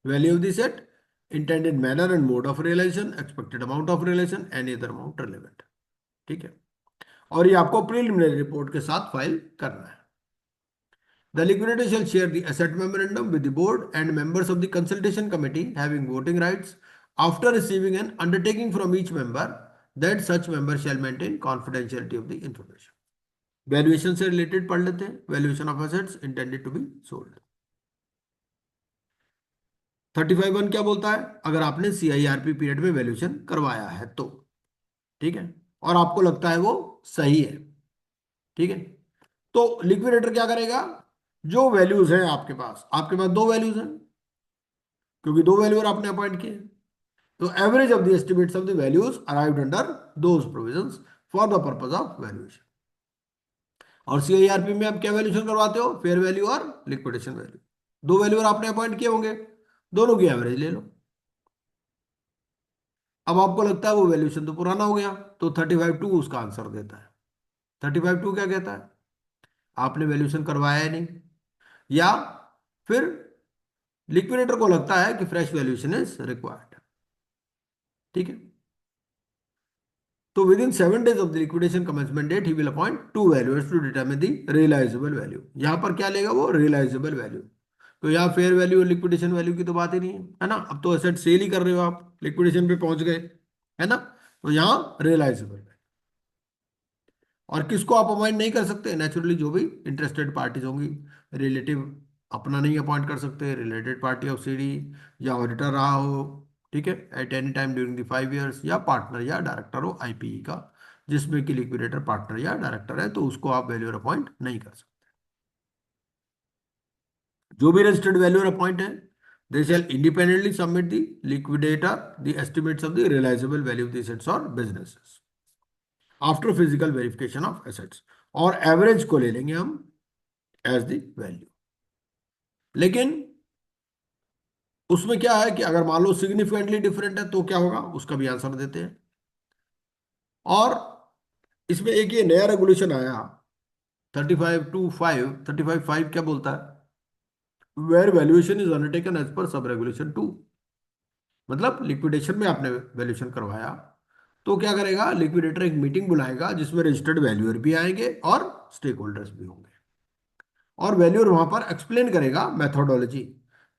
Value of the set, intended manner and mode of realisation, expected amount of realisation, any other amount relevant. ठीक है, और ये आपको प्रिलिमिनरी रिपोर्ट के साथ फाइल करना है। The liquidator shall share the asset memorandum with the board and members of the consultation committee having voting rights after receiving an undertaking from each member that such member shall maintain confidentiality of the information. Valuation से रिलेटेड पढ़ लेते हैं। Valuation of assets intended to be sold. 35(1) क्या बोलता है? अगर आपने CIRP पीरियड में वैल्यूएशन करवाया है तो, ठीक है, और आपको लगता है वो सही है, ठीक है, तो लिक्विडेटर क्या करेगा? जो वैल्यूज हैं आपके पास दो वैल्यूज हैं, क्योंकि दो वैल्यूअर आपने अपॉइंट किए, तो average of the estimates of the values arrived under those provisions for the purpose of valuation. और CIRP में आप क्या वैल्यूएशन करवाते हो? फेयर वैल्यू और लिक्विडेशन वैल्यू। दो वैल्यूअर आपने अपॉइंट किए होंगे, दोनों की एवरेज ले लो। अब आपको लगता है वो वैल्यूएशन तो पुराना हो गया, तो 35(2) उसका आंसर देता है। 35(2) क्या कहता है? आपने वैल्यूएशन करवाया है नहीं, या फिर लिक्विडेटर को लगता है कि फ्रेश वैल्यूएशन इज रिक्वायर्ड। ठीक है, तो within 7 days of the liquidation commencement date he will appoint 2 valuers to determine the realisable value. यहां पर क्या लेगा वो? Realisable value. तो यहाँ फेयर वैल्यू और लिक्विडेशन वैल्यू की तो बात ही नहीं है ना। अब तो एसेट सेल ही कर रहे हो आप, लिक्विडेशन पे पहुंच गए, है ना, तो यहाँ रियलाइजेबल वैल्यू। और किसको आप अपॉइंट नहीं कर सकते? नेचुरली जो भी इंटरेस्टेड पार्टीज होंगी। रिलेटिव अपना नहीं अपॉइंट कर सकते, रिलेटेड पार्टी ऑफ CD या ऑडिटर रहा हो, ठीक है, at any time during the 5 years, या पार्टनर या डायरेक्टर हो IPE का, जिसमें कि लिक्विडेटर पार्टनर या डायरेक्टर है, तो उसको आप वैल्यूअर अपॉइंट नहीं कर सकते। जो भी रजिस्टर्ड वैल्यूअर अपॉइंट है, they shall independently submit the liquidator the estimates of the realizable value of the assets or businesses after physical verification of assets, और एवरेज को ले लेंगे हम एज द वैल्यू। लेकिन उसमें क्या है कि अगर मान लो सिग्निफिकेंटली डिफरेंट है तो क्या होगा, उसका भी आंसर देते हैं। और इसमें एक ये नया रेगुलेशन आया 35(5) क्या बोलता है? Where valuation is undertaken as per sub regulation 2। मतलब लिक्विडेशन में आपने वैल्यूएशन करवाया तो क्या करेगा? लिक्विडेटर एक मीटिंग बुलाएगा जिसमें रजिस्टर्ड वैल्यूअर भी आएंगे और स्टेक होल्डर्स भी होंगे, और वैल्यूअर वहां पर एक्सप्लेन करेगा मेथोडोलॉजी,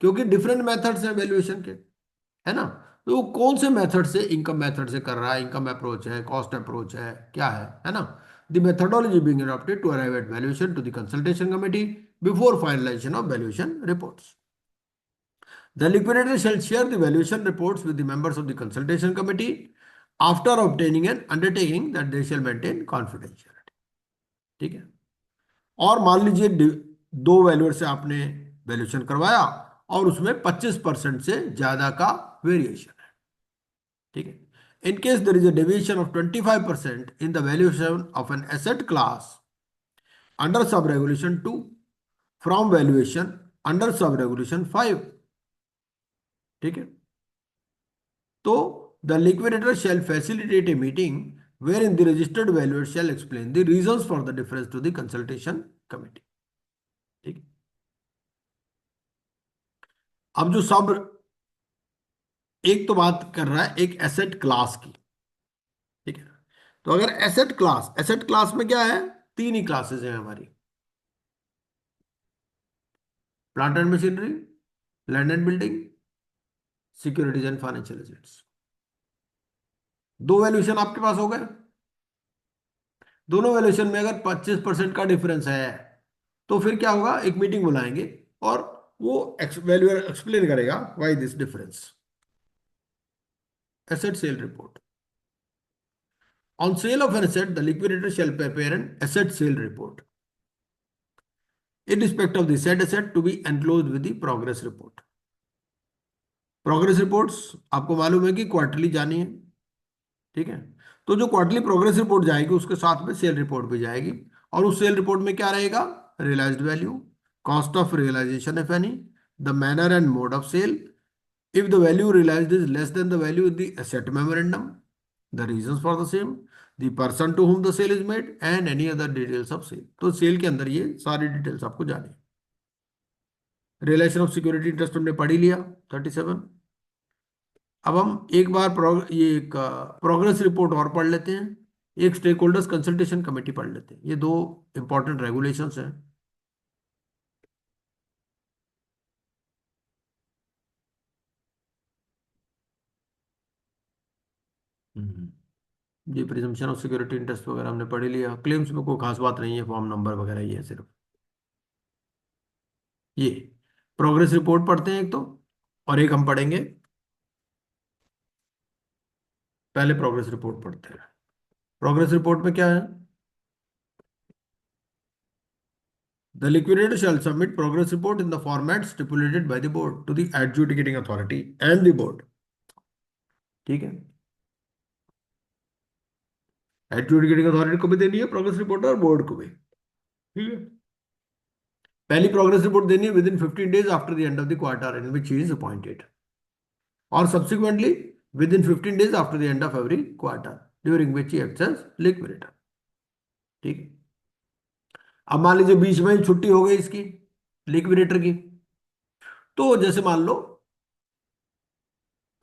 क्योंकि डिफरेंट मेथड्स हैं वैल्यूएशन के, है ना। तो वो कौन से मेथड से, इनकम मेथड से कर रहा है, इनकम अप्रोच है, कॉस्ट अप्रोच है, क्या है ना। The methodology being adopted to arrive at valuation to the consultation committee before finalisation of valuation reports. The liquidator shall share the valuation reports with the members of the consultation committee after obtaining an undertaking that they shall maintain confidentiality। ठीक है, और मान लीजिए दो वैल्यूअर से आपने वैल्यूएशन करवाया और उसमें 25% से ज्यादा का वेरिएशन है, ठीक है। In case there is a deviation of 25% in the valuation of an asset class under sub-regulation 2 from valuation under sub-regulation 5, ठीक है, तो the liquidator shall facilitate a meeting wherein the registered valuer shall explain the reasons for the difference to the consultation committee। ठीक, अब जो सब एक तो बात कर रहा है एक एसेट क्लास की, ठीक है। तो अगर एसेट क्लास में क्या है? 3 ही क्लासेस हैं हमारी, plant and machinery, land and building, securities and financial assets. 2 valuation आपके पास हो गए। दोनों वैल्यूएशन में अगर 25% का डिफरेंस है तो फिर क्या होगा? एक मीटिंग बुलाएंगे और वो वैल्यूअर एक्सप्लेन करेगा why this difference. Asset sale report. On sale of an asset, the liquidator shall prepare an asset sale report in respect of the said asset to be enclosed with the progress report। Progress reports आपको मालूम है कि क्वार्टरली जानी है, ठीक है। तो जो क्वार्टरली प्रोग्रेस रिपोर्ट जाएगी उसके साथ में सेल रिपोर्ट भी जाएगी, और उस सेल रिपोर्ट में क्या रहेगा? Realised value, cost of realisation if any, the manner and mode of sale, if the value realised is less than the value in the asset memorandum, the reasons for the same, the person to whom the sale is made, and any other details of sale. तो सेल के अंदर ये सारी डिटेल्स आपको जानी है। रिलेशन ऑफ सिक्योरिटी इंटरेस्ट हमने पढ़ ही लिया 37। अब हम एक बार ये एक प्रोग्रेस रिपोर्ट और पढ़ लेते हैं, एक स्टेक होल्डर्स कंसल्टेशन कमेटी पढ़ लेते हैं। ये दो इंपॉर्टेंट रेगुलेशंस हैं। ये प्रिजम्पशन ऑफ सिक्योरिटी इंटरेस्ट वगैरह हमने पढ़ ही लिया। क्लेम्स में कोई खास बात नहीं है, फॉर्म नंबर वगैरह ही है सिर्फ। ये प्रोग्रेस रिपोर्ट पढ़ते हैं एक तो, और एक हम पढ़ेंगे, पहले प्रोग्रेस रिपोर्ट पढ़ते हैं। प्रोग्रेस रिपोर्ट में क्या है? The liquidator shall submit progress report in the format stipulated by the board to the adjudicating authority and the board. ठीक है, एडजुडिकेटिंग अथॉरिटी को भी देनी है प्रोग्रेस रिपोर्ट और बोर्ड को भी। ठीक है, पहली प्रोग्रेस रिपोर्ट देनी है within 15 days after the end of the quarter in which he is appointed, और subsequently within 15 days after the end of every quarter during which he acts as liquidator. ठीक है, अब मान लीजिए बीच में ही छुट्टी हो गई इसकी लिक्विडेटर की, तो जैसे मान लो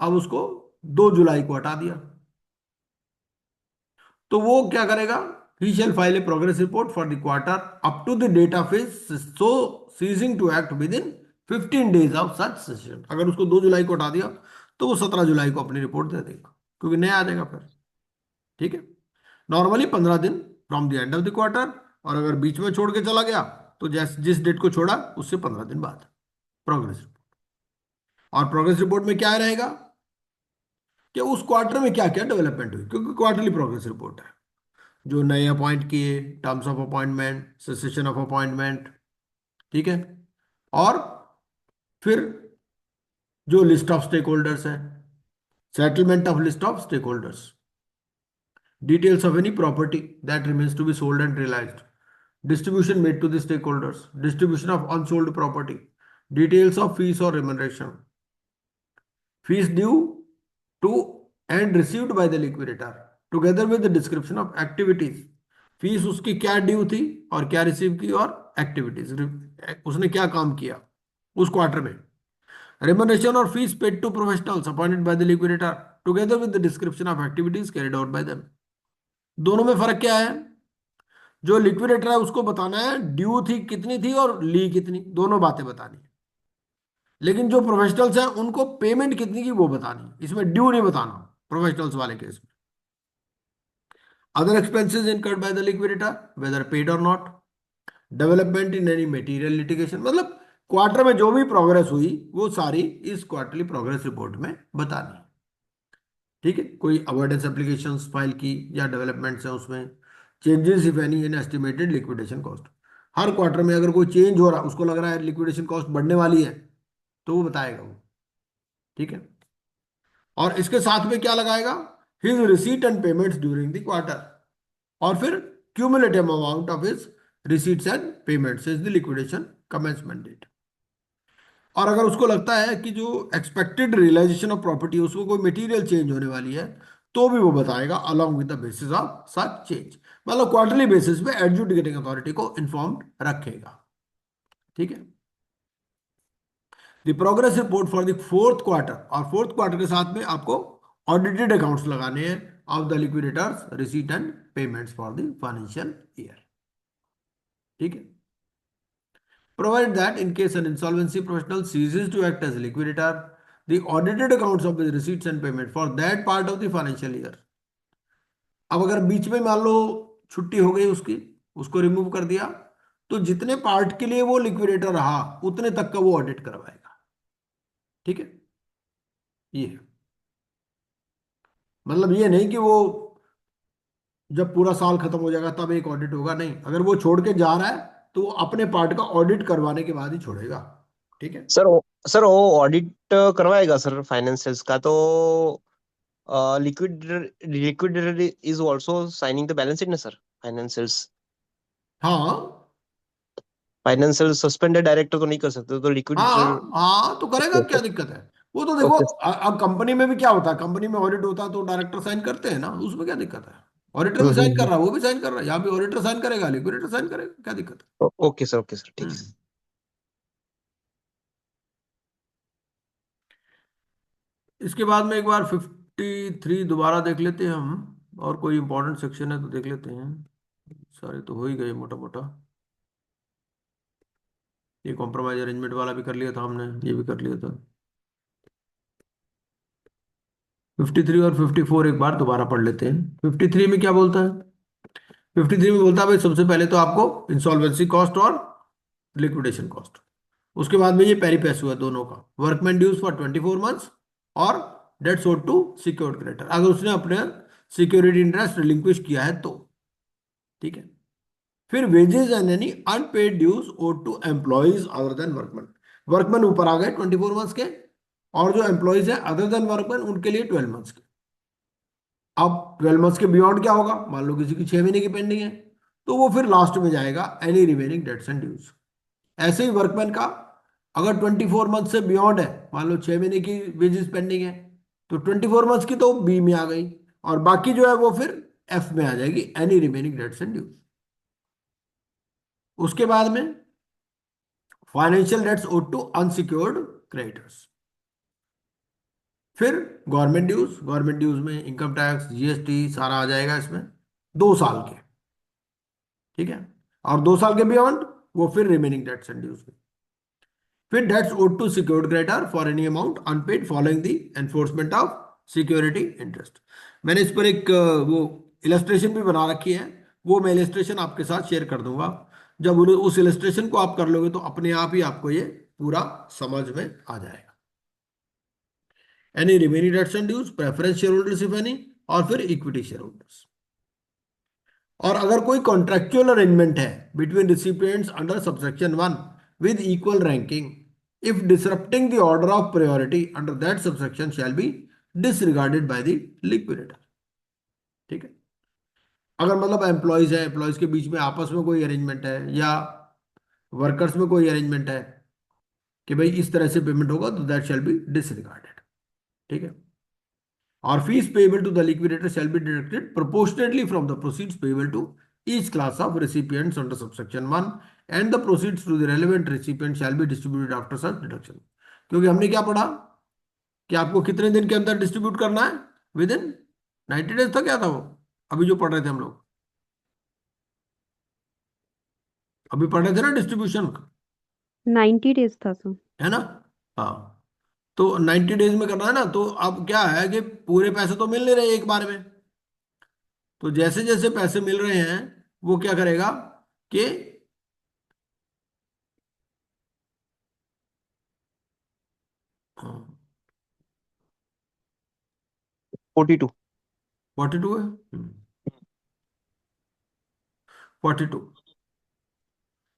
अब उसको 2 जुलाई को हटा दिया, तो वो क्या करेगा? He shall file a progress report for the quarter up to the date of his so ceasing to act within 15 days of such session। अगर उसको 2 जुलाई को हटा दिया तो वो 17 जुलाई को अपनी रिपोर्ट दे देगा, क्योंकि नया आ जाएगा फिर। ठीक है, नॉर्मली 15 दिन from the end of the quarter, और अगर बीच में छोड़ के चला गया तो जिस डेट को छोड़ा उससे 15 दिन बाद प्रोग्रेस रिपोर्ट। और प्रोग्रेस रिपोर्ट में क्या रहेगा कि उस क्वार्टर में क्या क्या डेवलपमेंट हुई, क्योंकि क्वार्टरली प्रोग्रेस रिपोर्ट है। जो नए अपॉइंट किए, terms of appointment, cessation of appointment, ठीक है, और फिर जो लिस्ट ऑफ स्टेक होल्डर्स है, settlement of list of stakeholders, details of any property that remains to be sold and realised, distribution made to the stakeholders, distribution of unsold property, details of fees or remuneration, fees due to and received by the liquidator together with the description of activities। Fees उसकी क्या ड्यू थी और क्या रिसीव की, और एक्टिविटीज उसने क्या काम किया उस क्वार्टर में। रेम्युनरेशन और fees paid to professionals appointed by the liquidator together with the description of activities carried out by them. दोनों में फर्क क्या है? जो लिक्विडेटर है उसको बताना है ड्यू थी कितनी थी और ली कितनी, दोनों बातें बतानी है। लेकिन जो प्रोफेशनल्स हैं उनको पेमेंट कितनी की वो बतानी है, इसमें ड्यू नहीं बताना प्रोफेशनल्स वाले केस में। Other expenses incurred by the liquidator whether paid और not, development in any material litigation, मतलब क्वार्टर में जो भी प्रोग्रेस हुई वो सारी इस क्वार्टरली प्रोग्रेस रिपोर्ट में बतानी है। ठीक है, कोई अवॉइडेंस एप्लीकेशंस फाइल की या डेवलपमेंट्स हैं उसमें, changes if any in estimated liquidation cost. Her quarter में अगर कोई चेंज हो रहा, उसको लग रहा है लिक्विडेशन कॉस्ट बढ़ने वाली है, तो वो बताएगा वो। ठीक है, और इसके साथ में क्या लगाएगा? His receipt and payments during the quarter, और फिर cumulative amount of his receipts and payments is the liquidation commencement date. और अगर उसको लगता है कि जो एक्सपेक्टेड रियलाइजेशन ऑफ प्रॉपर्टी है उसमें कोई मटेरियल चेंज होने वाली है, तो भी वो बताएगा along with the basis of such change. मतलब क्वार्टरली बेसिस पे एडजुडिकेटिंग अथॉरिटी को इन्फॉर्म्ड रखेगा। ठीक है, the progress report for the fourth quarter, और फोर्थ क्वार्टर के साथ में आपको ऑडिटेड अकाउंट्स लगाने हैं of the liquidators receipt and payments for the financial year. ठीक है, provided that in case an insolvency professional ceases to act as liquidator, the audited accounts of the receipts and payment for that part of the financial year। अब अगर बीच में मान लो छुट्टी हो गई उसकी, उसको रिमूव कर दिया, तो जितने पार्ट के लिए वो लिक्विडेटर रहा उतने तक का वो ऑडिट करवाएगा। ठीक है, ये है। मतलब ये नहीं कि वो जब पूरा साल खत्म हो जाएगा तब एक ऑडिट होगा, नहीं, अगर वो छोड़ के जा रहा है तो वो अपने पार्ट का ऑडिट करवाने के बाद ही छोड़ेगा। ठीक है सर वो ऑडिट करवाएगा सर फाइनेंशियल्स का, तो liquidator is also signing the balance sheet ना सर, फाइनेंशियल्स। हाँ फाइनेंशियल सस्पेंडेड डायरेक्टर तो नहीं कर सकते, तो लिक्विडेटर। हाँ हाँ, तो करेगा, क्या दिक्कत है? वो तो देखो, ओके अब कंपनी में भी क्या होता है, कंपनी में ऑडिट होता है तो डायरेक्टर साइन करते हैं ना, उसमें क्या दिक्कत है? ऑडिटर भी साइन कर रहा है, वो भी साइन कर रहा है, यहाँ पे ऑडिटर साइन करेगा, लिक्विडेटर साइन करेगा, क्या दिक्कत है? ओके सर ठीक है। इसके बाद में एक बार 53 दोबारा देख लेते हैं हम, और कोई इंपॉर्टेंट सेक्शन है तो देख लेते हैं। सारे तो हो ही गए मोटा मोटा। ये कॉम्प्रोमाइज अरेंजमेंट वाला भी कर लिया था हमने, ये भी कर लिया था। 53 और 54 एक बार दोबारा पढ़ लेते हैं। 53 में क्या बोलता है? 53 में बोलता है भाई सबसे पहले तो आपको इंसॉल्वेंसी कॉस्ट और लिक्विडेशन कॉस्ट, उसके बाद में ये पेरी पैसू है दोनों का, वर्कमैन ड्यूज फॉर 24 मंथ्स और debts owed to secured creditor, अगर उसने अपने सिक्योरिटी इंटरेस्ट रिलिंक्विश किया है तो। ठीक है। फिर wages and any unpaid dues owed to employees other than workman. Workman ऊपर आ गए 24 मंथ्स के, और जो एम्प्लॉइज है अदर देन वर्कमैन उनके लिए 12 मंथ्स के। अब 12 मंथ्स के बियॉन्ड क्या होगा? मान लो किसी की 6 महीने की पेंडिंग है, तो वो फिर लास्ट में जाएगा any remaining debts and dues. ऐसे ही वर्कमैन का अगर 24 मंथ से बियॉन्ड है, मान लो 6 महीने की वेजेस पेंडिंग है, तो 24 मंथ्स की तो बी में आ गई, और बाकी जो है वो फिर एफ में आ जाएगी, any remaining debts and dues. उसके बाद में financial debts owed to unsecured creditors. फिर गवर्नमेंट ड्यूज में इनकम टैक्स, जीएसटी सारा आ जाएगा इसमें, 2 साल के। ठीक है। और 2 साल के बियॉन्ड वो फिर रिमेनिंग डेट्स एंड ड्यूज में। फिर debts owed to secured creditor for any amount unpaid following the enforcement of security interest. मैंने इस पर एक वो इलस्ट्रेशन भी बना रखी है, वो मैं इलस्ट्रेशन आपके साथ शेयर कर दूंगा। जब उस इलस्ट्रेशन को आप कर लोगे तो अपने आप ही आपको ये पूरा समझ में आ जाएगा। Any remaining debts and dues, preference shareholders if any, और फिर इक्विटी शेयर होल्डर्स। और अगर कोई कॉन्ट्रेक्चुअल अरेंजमेंट है between recipients under subsection 1 with equal ranking, if disrupting the order of priority under that subsection shall be disregarded by the liquidator। ठीक है। अगर मतलब एम्प्लॉयज है, एम्प्लॉयज के बीच में आपस में कोई अरेंजमेंट है, या वर्कर्स में कोई अरेंजमेंट है कि भाई इस तरह से पेमेंट होगा, तो दैट शैल बी डिसरिगार्डेड। ठीक है। और fees payable to the liquidator shall be deducted proportionately from the proceeds payable to each class of recipients under subsection 1, and the proceeds to the relevant recipient shall be distributed after such deduction। क्योंकि हमने क्या पढ़ा कि आपको कितने दिन के अंदर डिस्ट्रीब्यूट करना है? विद इन 90 डेज था, क्या था वो अभी जो पढ़ रहे थे हम लोग? अभी पढ़ रहे थे ना डिस्ट्रीब्यूशन, 90 days था सर। है ना? हाँ। तो 90 डेज में करना है ना, तो अब क्या है कि पूरे पैसे तो मिल नहीं रहे एक बार में, तो जैसे जैसे पैसे मिल रहे हैं वो क्या करेगा कि 42। 42 है। 42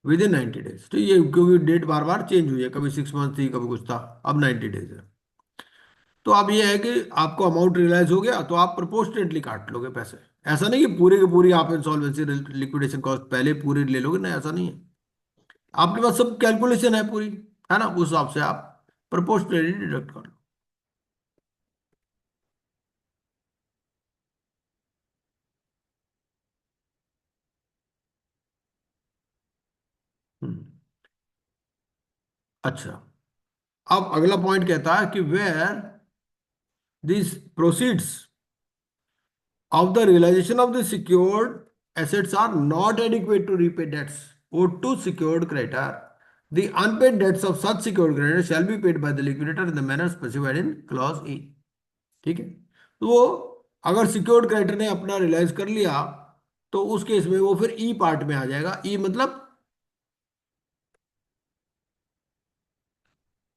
विद इन 90 डेज। तो ये क्योंकि डेट बार बार चेंज हुई है, कभी 6 मंथ थी, कभी कुछ था, अब 90 डेज है। तो अब ये है कि आपको अमाउंट रियलाइज हो गया तो आप प्रोपोर्शनेटली काट लोगे पैसे। ऐसा नहीं कि पूरी की पूरी आप इंसॉल्वेंसी लिक्विडेशन कॉस्ट पहले पूरी ले लोगे, नहीं ऐसा नहीं है। आपके पास सब कैलकुलेशन है पूरी, है ना, उस हिसाब से आप प्रोपोर्शनेटली डिडक्ट कर लो। हम्म। अच्छा, अब अगला पॉइंट कहता है कि where this proceeds of the realization of the secured assets are not adequate to repay debts owed to secured creditor, the unpaid debts of such secured creditor shall be paid by the liquidator in the manner specified in clause E। ठीक है। तो वो अगर सिक्योर्ड क्रेडिटर ने अपना रियलाइज कर लिया तो उस केस में वो फिर ई पार्ट में आ जाएगा। ई मतलब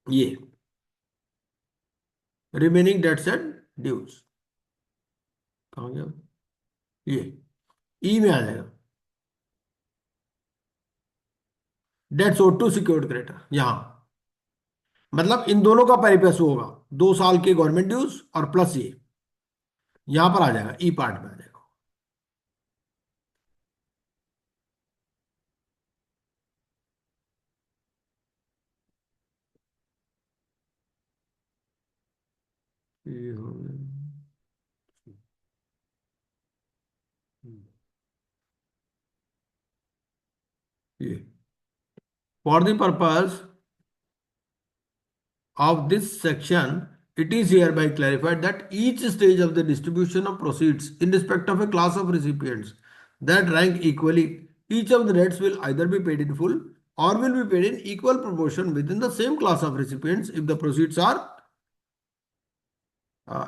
ये रिमेनिंग डेट्स एंड ड्यूज, कहाँ गया ये, ई में आ जाएगा, debts owed to secured creditor. यहां मतलब इन दोनों का पेरिपेसु होगा, 2 साल के गवर्नमेंट ड्यूज और प्लस ये यहां पर आ जाएगा, ई पार्ट में आ जाएगा। ये हो गया। ये for the purpose of this section it is hereby clarified that each stage of the distribution of proceeds in respect of a class of recipients that rank equally, each of the debts will either be paid in full or will be paid in equal proportion within the same class of recipients if the proceeds are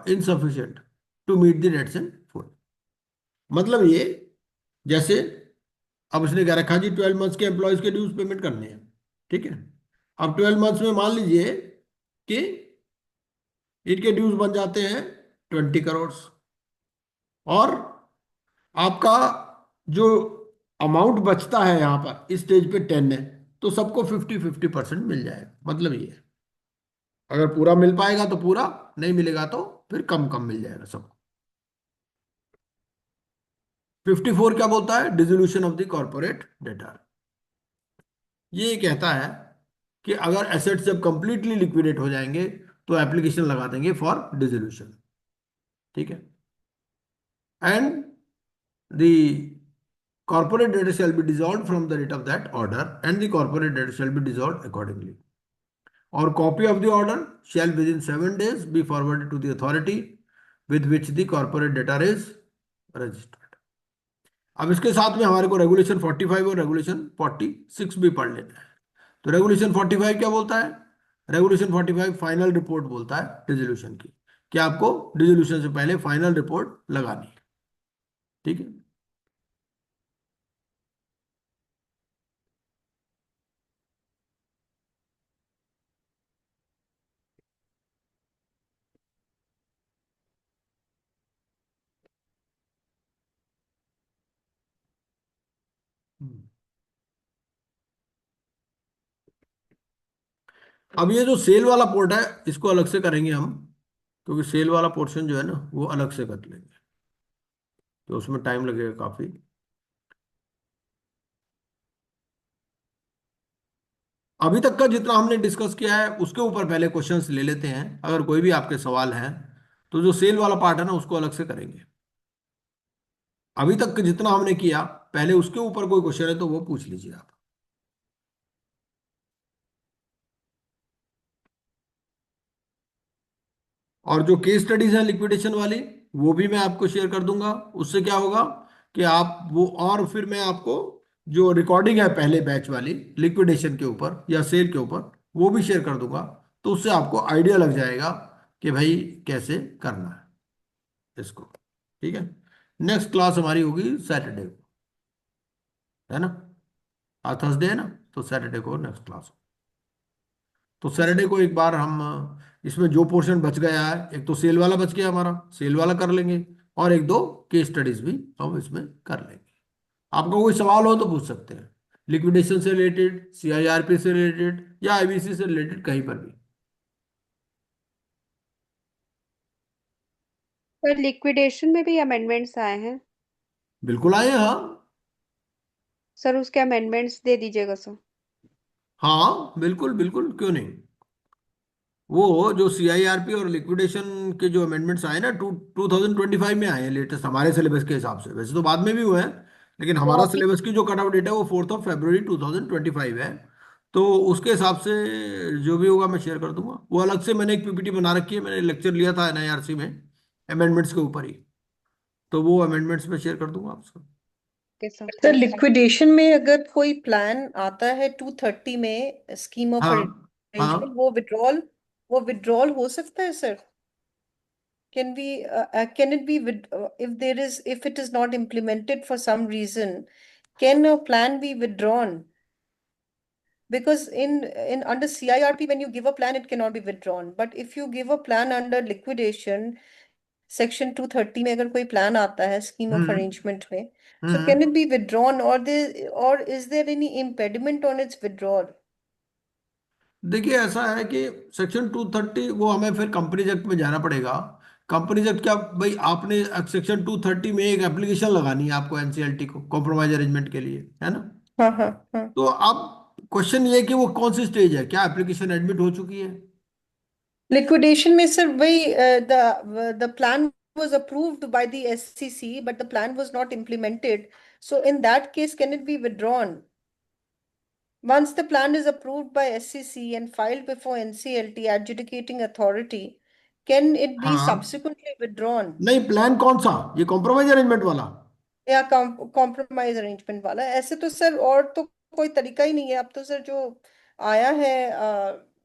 insufficient to meet the debts in full. मतलब ये, जैसे अब उसने क्या रखा जी, 12 मंथ्स के एम्प्लॉयज के ड्यूज पेमेंट करने हैं, ठीक है। अब 12 मंथ्स में मान लीजिए कि इनके ड्यूज बन जाते हैं 20 करोड़, और आपका जो अमाउंट बचता है यहाँ पर इस स्टेज पे 10 है, तो सबको 50-50% मिल जाएगा। मतलब ये है, अगर पूरा मिल पाएगा तो पूरा, नहीं मिलेगा तो फिर कम कम मिल जाएगा सबको। 54 क्या बोलता है? Dissolution of the corporate debtor. ये कहता है कि अगर एसेट्स जब कंप्लीटली लिक्विडेट हो जाएंगे तो एप्लीकेशन लगा देंगे फॉर डिसोल्यूशन, ठीक है। And the corporate debtor shall be dissolved from the date of that order and the corporate debtor shall be dissolved accordingly, or copy of the order shall within 7 days be forwarded to the authority with which the corporate debtor is registered। अब इसके साथ में हमारे को रेगुलेशन 45 और रेगुलेशन 46 भी पढ़ लेना है। तो रेगुलेशन 45 क्या बोलता है? रेगुलेशन 45 फाइनल रिपोर्ट बोलता है डिसोल्यूशन की, कि आपको डिसोल्यूशन से पहले फाइनल रिपोर्ट लगानी है, ठीक है। अब ये जो सेल वाला पोर्ट है इसको अलग से करेंगे हम, क्योंकि सेल वाला पोर्शन जो है ना वो अलग से कर लेंगे, तो उसमें टाइम लगेगा काफी। अभी तक का जितना हमने डिस्कस किया है उसके ऊपर पहले क्वेश्चंस ले लेते हैं, अगर कोई भी आपके सवाल हैं तो जो सेल वाला पार्ट है ना उसको अलग से करेंगे। अभी तक जितना हमने किया पहले उसके ऊपर कोई क्वेश्चन है तो वो पूछ लीजिए आप। और जो केस स्टडीज है लिक्विडेशन वाली वो भी मैं आपको शेयर कर दूंगा। उससे क्या होगा कि आप वो, और फिर मैं आपको जो रिकॉर्डिंग है पहले बैच वाली लिक्विडेशन के ऊपर या सेल के ऊपर वो भी शेयर कर दूंगा, तो उससे आपको आइडिया लग जाएगा कि भाई कैसे करना है इसको, ठीक है। नेक्स्ट क्लास हमारी होगी सैटरडे को, है ना। आज थर्सडे है ना, तो सैटरडे को नेक्स्ट क्लास। तो सैटरडे को एक बार हम इसमें जो पोर्शन बच गया है, एक तो सेल वाला बच गया हमारा, सेल वाला कर लेंगे, और एक दो केस स्टडीज भी हम इसमें कर लेंगे। आपका कोई सवाल हो तो पूछ सकते हैं, लिक्विडेशन से रिलेटेड, सीआईआरपी से रिलेटेड या आईबीसी से रिलेटेड, कहीं पर भी। सर लिक्विडेशन में भी अमेंडमेंट्स आए हैं बिल्कुल आए हैं, हाँ। सर, उसके अमेंडमेंट्स दे दीजिएगा सर। हाँ बिल्कुल बिल्कुल, क्यों नहीं। वो जो सीआईआरपी और लिक्विडेशन के जो अमेंडमेंट्स आए ना 2025 में आए हैं लेटेस्ट, हमारे सिलेबस के हिसाब से। वैसे तो बाद में भी हुए हैं, लेकिन हमारा कॉपी सिलेबस की जो कट ऑफ डेट है वो 4 फरवरी 2025 है। तो उसके हिसाब से जो भी होगा मैं शेयर कर दूंगा। वो अलग से मैंने एक पीपीटी बना रखी है, मैंने लेक्चर लिया था एनआईआरसी में अमेंडमेंट्स के ऊपर ही, तो वो अमेंडमेंट्स में शेयर कर दूंगा आपको। के sir, sir thank you. Liquidation में अगर कोई प्लान आता है 230 में स्कीम ऑफ हाँ अरेंजमेंट, हाँ, वो विड्रॉल हो सकता है sir? Can it be if it is not implemented for some reason, can a plan be withdrawn? Because in under CIRP, when you give a plan, it cannot be withdrawn. But if you give a plan under liquidation, section 230 में अगर कोई plan आता है scheme of हम्म arrangement में, so hmm. can it be withdrawn, or is there any impediment on its withdrawal? देखिए ऐसा है कि सेक्शन 230 वो हमें फिर कंपनीज एक्ट में जाना पड़ेगा। कंपनीज एक्ट क्या भाई, आपने सेक्शन 230 में एक एप्लीकेशन लगानी है आपको एनसीएलटी को कॉम्प्रोमाइज अरेंजमेंट के लिए, है ना। हाँ हाँ हाँ। तो अब क्वेश्चन ये है कि वो कौन सी स्टेज है, क्या एप्लीकेशन एडमिट हो चुकी है? Liquidation में सर वही the plan was approved by the SCC, but the plan was not implemented. So in that case, can it be withdrawn? Once the plan is approved by SCC and filed before NCLT adjudicating authority, can it be हाँ subsequently withdrawn? नहीं, प्लान कौन सा, ये कॉम्प्रोमाइज अरेंजमेंट वाला? या कॉम्प्रोमाइज अरेंजमेंट वाला? ऐसे तो सर और तो कोई तरीका ही नहीं है। अब तो सर जो आया है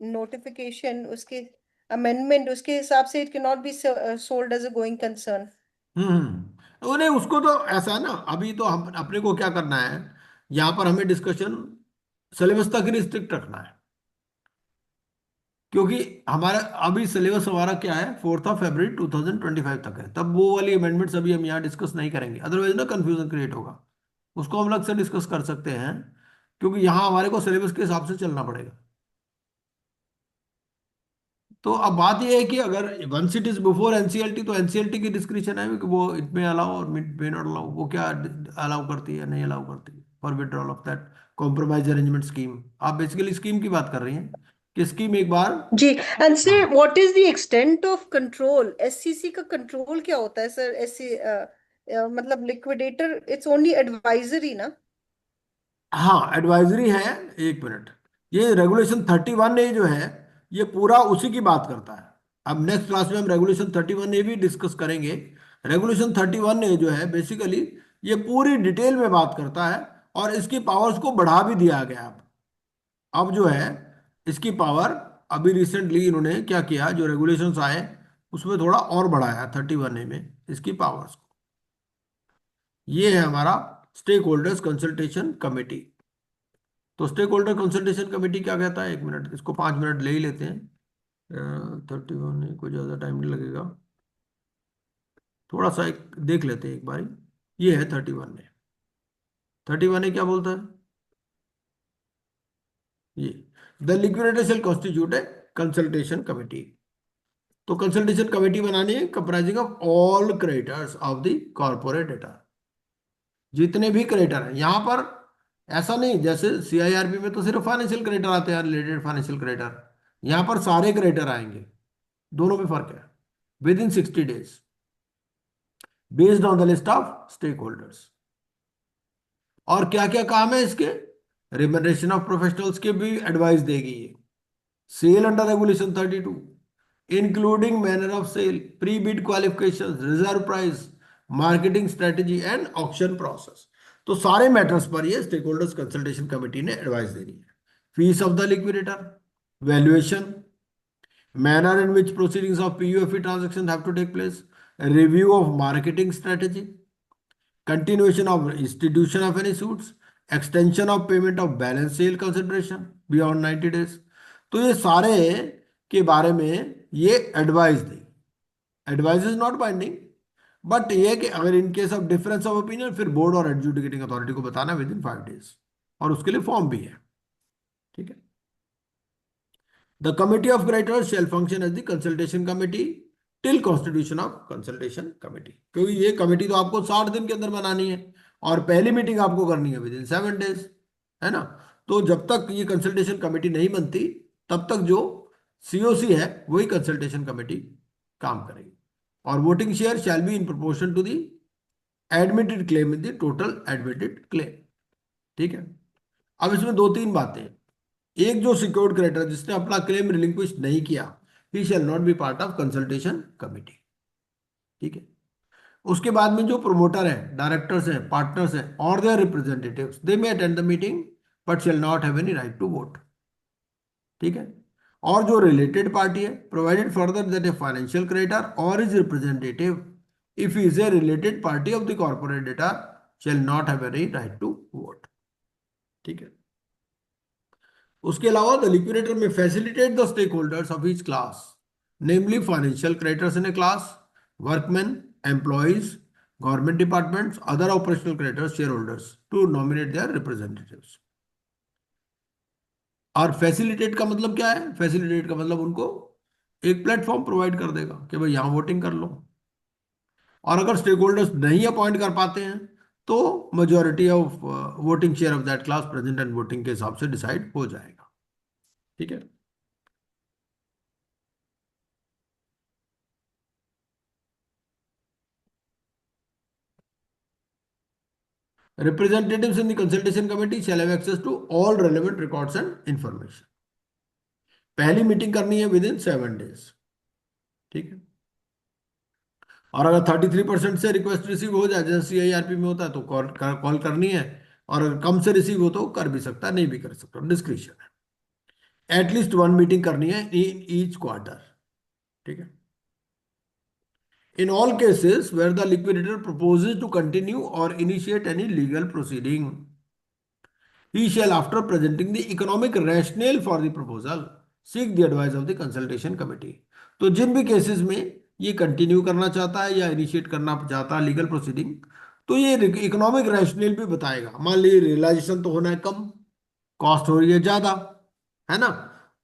नोटिफिकेशन, उसके अमेंडमेंट, उसके हिसाब से it can not be sold as a going concern. वो नहीं, उसको तो ऐसा है ना, अभी तो हम अपने को क्या करना है, यहाँ पर हमें डिस्कशन सिलेबस तक रिस्ट्रिक्ट रखना है, क्योंकि हमारा अभी सिलेबस हमारा क्या है, 4 फरवरी 2025 तक है, तब वो वाली अमेंडमेंट्स अभी हम यहाँ डिस्कस नहीं करेंगे, अदरवाइज ना कंफ्यूजन क्रिएट होगा। उसको हम अलग से डिस्कस कर सकते हैं, क्योंकि यहाँ हमारे को सिलेबस के हिसाब से चलना पड़ेगा। तो अब बात यह है कि अगर once it is before NCLT, तो एनसीएलटी की डिस्क्रिप्शन है कि वो इट में अलाउ और मे नॉट अलाउ, वो क्या अलाउ करती है नहीं अलाउ करती for withdrawal of that compromise arrangement scheme. आप बेसिकली स्कीम की बात कर रही हैं कि स्कीम एक बार। जी। एंड सर हाँ what is the extent of control? SCC का कंट्रोल क्या होता है सर? एससी मतलब लिक्विडेटर इट्स ओनली एडवाइजरी ना? हाँ एडवाइजरी है। एक मिनट, ये रेगुलेशन 31A जो है, ये पूरा उसी की बात करता है। अब नेक्स्ट क्लास में हम रेगुलेशन 31A भी डिस्कस करेंगे। रेगुलेशन 31A जो है बेसिकली ये पूरी डिटेल में बात करता है, और इसकी पावर्स को बढ़ा भी दिया गया। अब जो है इसकी पावर, अभी रिसेंटली इन्होंने क्या किया, जो रेगुलेशंस आए उसमें थोड़ा और बढ़ाया 31A में इसकी पावर्स को। ये है हमारा स्टेक होल्डर्स कंसल्टेशन कमेटी। तो स्टेक होल्डर कंसल्टेशन कमेटी क्या कहता है, एक मिनट, इसको 5 मिनट ले ही लेते हैं। 31 कोई ज़्यादा टाइम नहीं लगेगा, थोड़ा सा एक देख लेते हैं एक बारी। ये है 31A क्या बोलता है, ये the liquidator shall constitute a consultation committee. तो कंसल्टेशन कमेटी बनानी है comprising of all creditors of the corporate debtor, जितने भी क्रेडिटर हैं यहाँ पर। ऐसा नहीं जैसे सीआईआरबी में तो सिर्फ फाइनेंशियल क्रेडिटर आते हैं, रिलेटेड फाइनेंशियल क्रेडिटर, यहाँ पर सारे क्रेडिटर आएंगे। दोनों में फर्क है। Within 60 days based on the list of stakeholders. और क्या क्या काम है इसके, रिमनरेशन ऑफ प्रोफेशनल्स के भी एडवाइस देगी ये। Sale under regulation 32 including manner of sale, pre bid qualification, reserve price, marketing strategy and auction process. तो सारे मैटर्स पर ये स्टेक होल्डर्स कंसल्टेशन कमेटी ने एडवाइस देनी है। Fees of the liquidator, valuation, manner in which proceedings of PUFE transactions have to take place, a review of marketing strategy, continuation of institution of any suits, extension of payment of balance sale consideration beyond 90 days। तो ये सारे के बारे में ये एडवाइस देगी। Advice is not binding, but ये कि अगर in case of difference of opinion, फिर बोर्ड और एडजुडिकेटिंग अथॉरिटी को बताना विद इन 5 days, और उसके लिए फॉर्म भी है। ठीक है। The committee of creditors shall function as the consultation committee till constitution of consultation committee। क्योंकि ये कमेटी तो आपको 60 दिन के अंदर बनानी है, और पहली मीटिंग आपको करनी है विद इन 7 days, है ना। तो जब तक ये कंसल्टेशन कमेटी नहीं बनती, तब तक जो सीओसी है वही कंसल्टेशन कमेटी काम करेगी। और voting share shall be in proportion to the admitted claim in the total admitted claim. ठीक है। अब इसमें 2-3 बातें हैं। एक, जो सिक्योर्ड क्रेडिटर जिसने अपना क्लेम रिलिंक्विश नहीं किया, he shall not be part of consultation committee. ठीक है। उसके बाद में जो प्रोमोटर है, डायरेक्टर्स हैं, पार्टनर्स हैं और their representatives, they may attend the meeting but shall not have any right to vote. ठीक है। और जो रिलेटेड पार्टी है, provided further that a financial creditor और is representative, if is a related party of the corporate debtor, shall not have any right to vote. ठीक है। उसके अलावा the liquidator may facilitate the stakeholders of each class, namely financial creditors in A class, workman, employees, government departments, other operational creditors, shareholders to nominate their representatives. और फैसिलिटेट का मतलब क्या है, फैसिलिटेट का मतलब उनको एक प्लेटफॉर्म प्रोवाइड कर देगा कि भाई यहां वोटिंग कर लो। और अगर स्टेक होल्डर्स नहीं अपॉइंट कर पाते हैं, तो majority of voting share of that class present and voting के हिसाब से डिसाइड हो जाएगा। ठीक है। Representatives in the consultation committee shall have access to all relevant records and information। पहली मीटिंग करनी है विद इन 7 days। ठीक है। और अगर 33% से रिक्वेस्ट रिसीव हो जाए जैसे CIRP में होता है तो कॉल करनी है, और अगर कम से रिसीव हो तो कर भी सकता है, नहीं भी कर सकता, डिस्क्रिप्शन है। एटलीस्ट 1 मीटिंग करनी है इन ईच क्वार्टर। ठीक है। In all cases where the liquidator proposes to continue or initiate any legal proceeding, he shall, after presenting the economic rationale for the proposal, seek the advice of the consultation committee. तो जिन भी केसेस में ये कंटिन्यू करना चाहता है या इनिशिएट करना चाहता है लीगल प्रोसीडिंग, तो ये इकोनॉमिक रैशनल भी बताएगा। मान लीजिए रियलाइजेशन तो होना है कम, कॉस्ट हो रही है ज्यादा, है ना,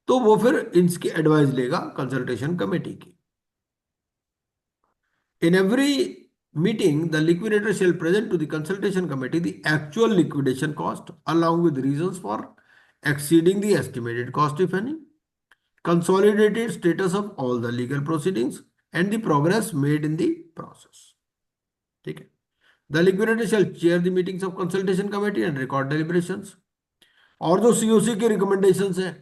तो वो फिर इसकी एडवाइस लेगा कंसल्टेशन कमेटी की। In every meeting, the liquidator shall present to the consultation committee the actual liquidation cost along with reasons for exceeding the estimated cost, if any, consolidated status of all the legal proceedings, and the progress made in the process. ठीक है। The liquidator shall chair the meetings of consultation committee and record deliberations. और जो COC के recommendations हैं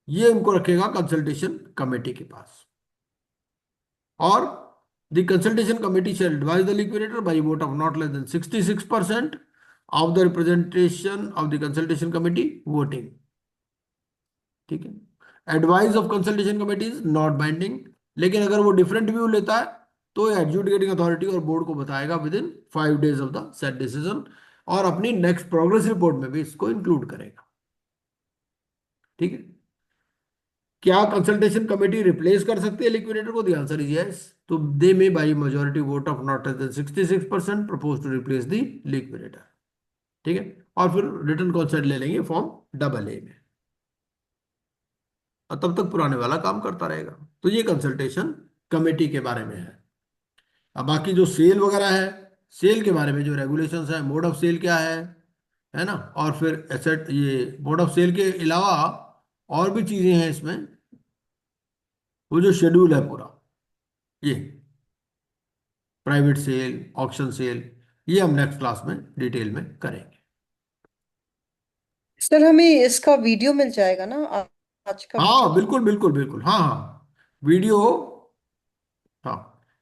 ये उनको रखेगा कंसल्टेशन कमेटी के पास। Or the consultation committee shall advise the liquidator by a vote of not less than 66% of the representation of the consultation committee voting. ठीक है। Advice of consultation committee is not binding, लेकिन अगर वो डिफरेंट व्यू लेता है तो एडजुडिकेटिंग अथॉरिटी और बोर्ड को बताएगा with in 5 days of the set decision, और अपनी नेक्स्ट प्रोग्रेस रिपोर्ट में भी इसको इंक्लूड करेगा। ठीक है। क्या कंसल्टेशन कमेटी रिप्लेस कर सकती है लिक्विडेटर को? The answer is yes. तो दे मे bye majority vote of not less than 66% propose to replace the liquidator। ठीक है। और फिर रिटर्न कॉन्सेंट ले लेंगे फॉर्म AA में, और तब तक पुराने वाला काम करता रहेगा। तो ये कंसल्टेशन कमेटी के बारे में है। अब बाकी जो सेल वगैरह है, सेल के बारे में जो रेगुलेशंस है, मोड ऑफ सेल क्या है ना, और फिर एसेट, ये मोड ऑफ सेल के अलावा और भी चीजें हैं इसमें, वो जो शेड्यूल है पूरा, ये प्राइवेट सेल, ऑक्शन सेल, ये हम नेक्स्ट क्लास में डिटेल में करेंगे। सर हमें इसका वीडियो मिल जाएगा ना आज का हाँ वीडियो? बिल्कुल बिल्कुल बिल्कुल, हाँ हाँ वीडियो, हाँ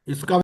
इसका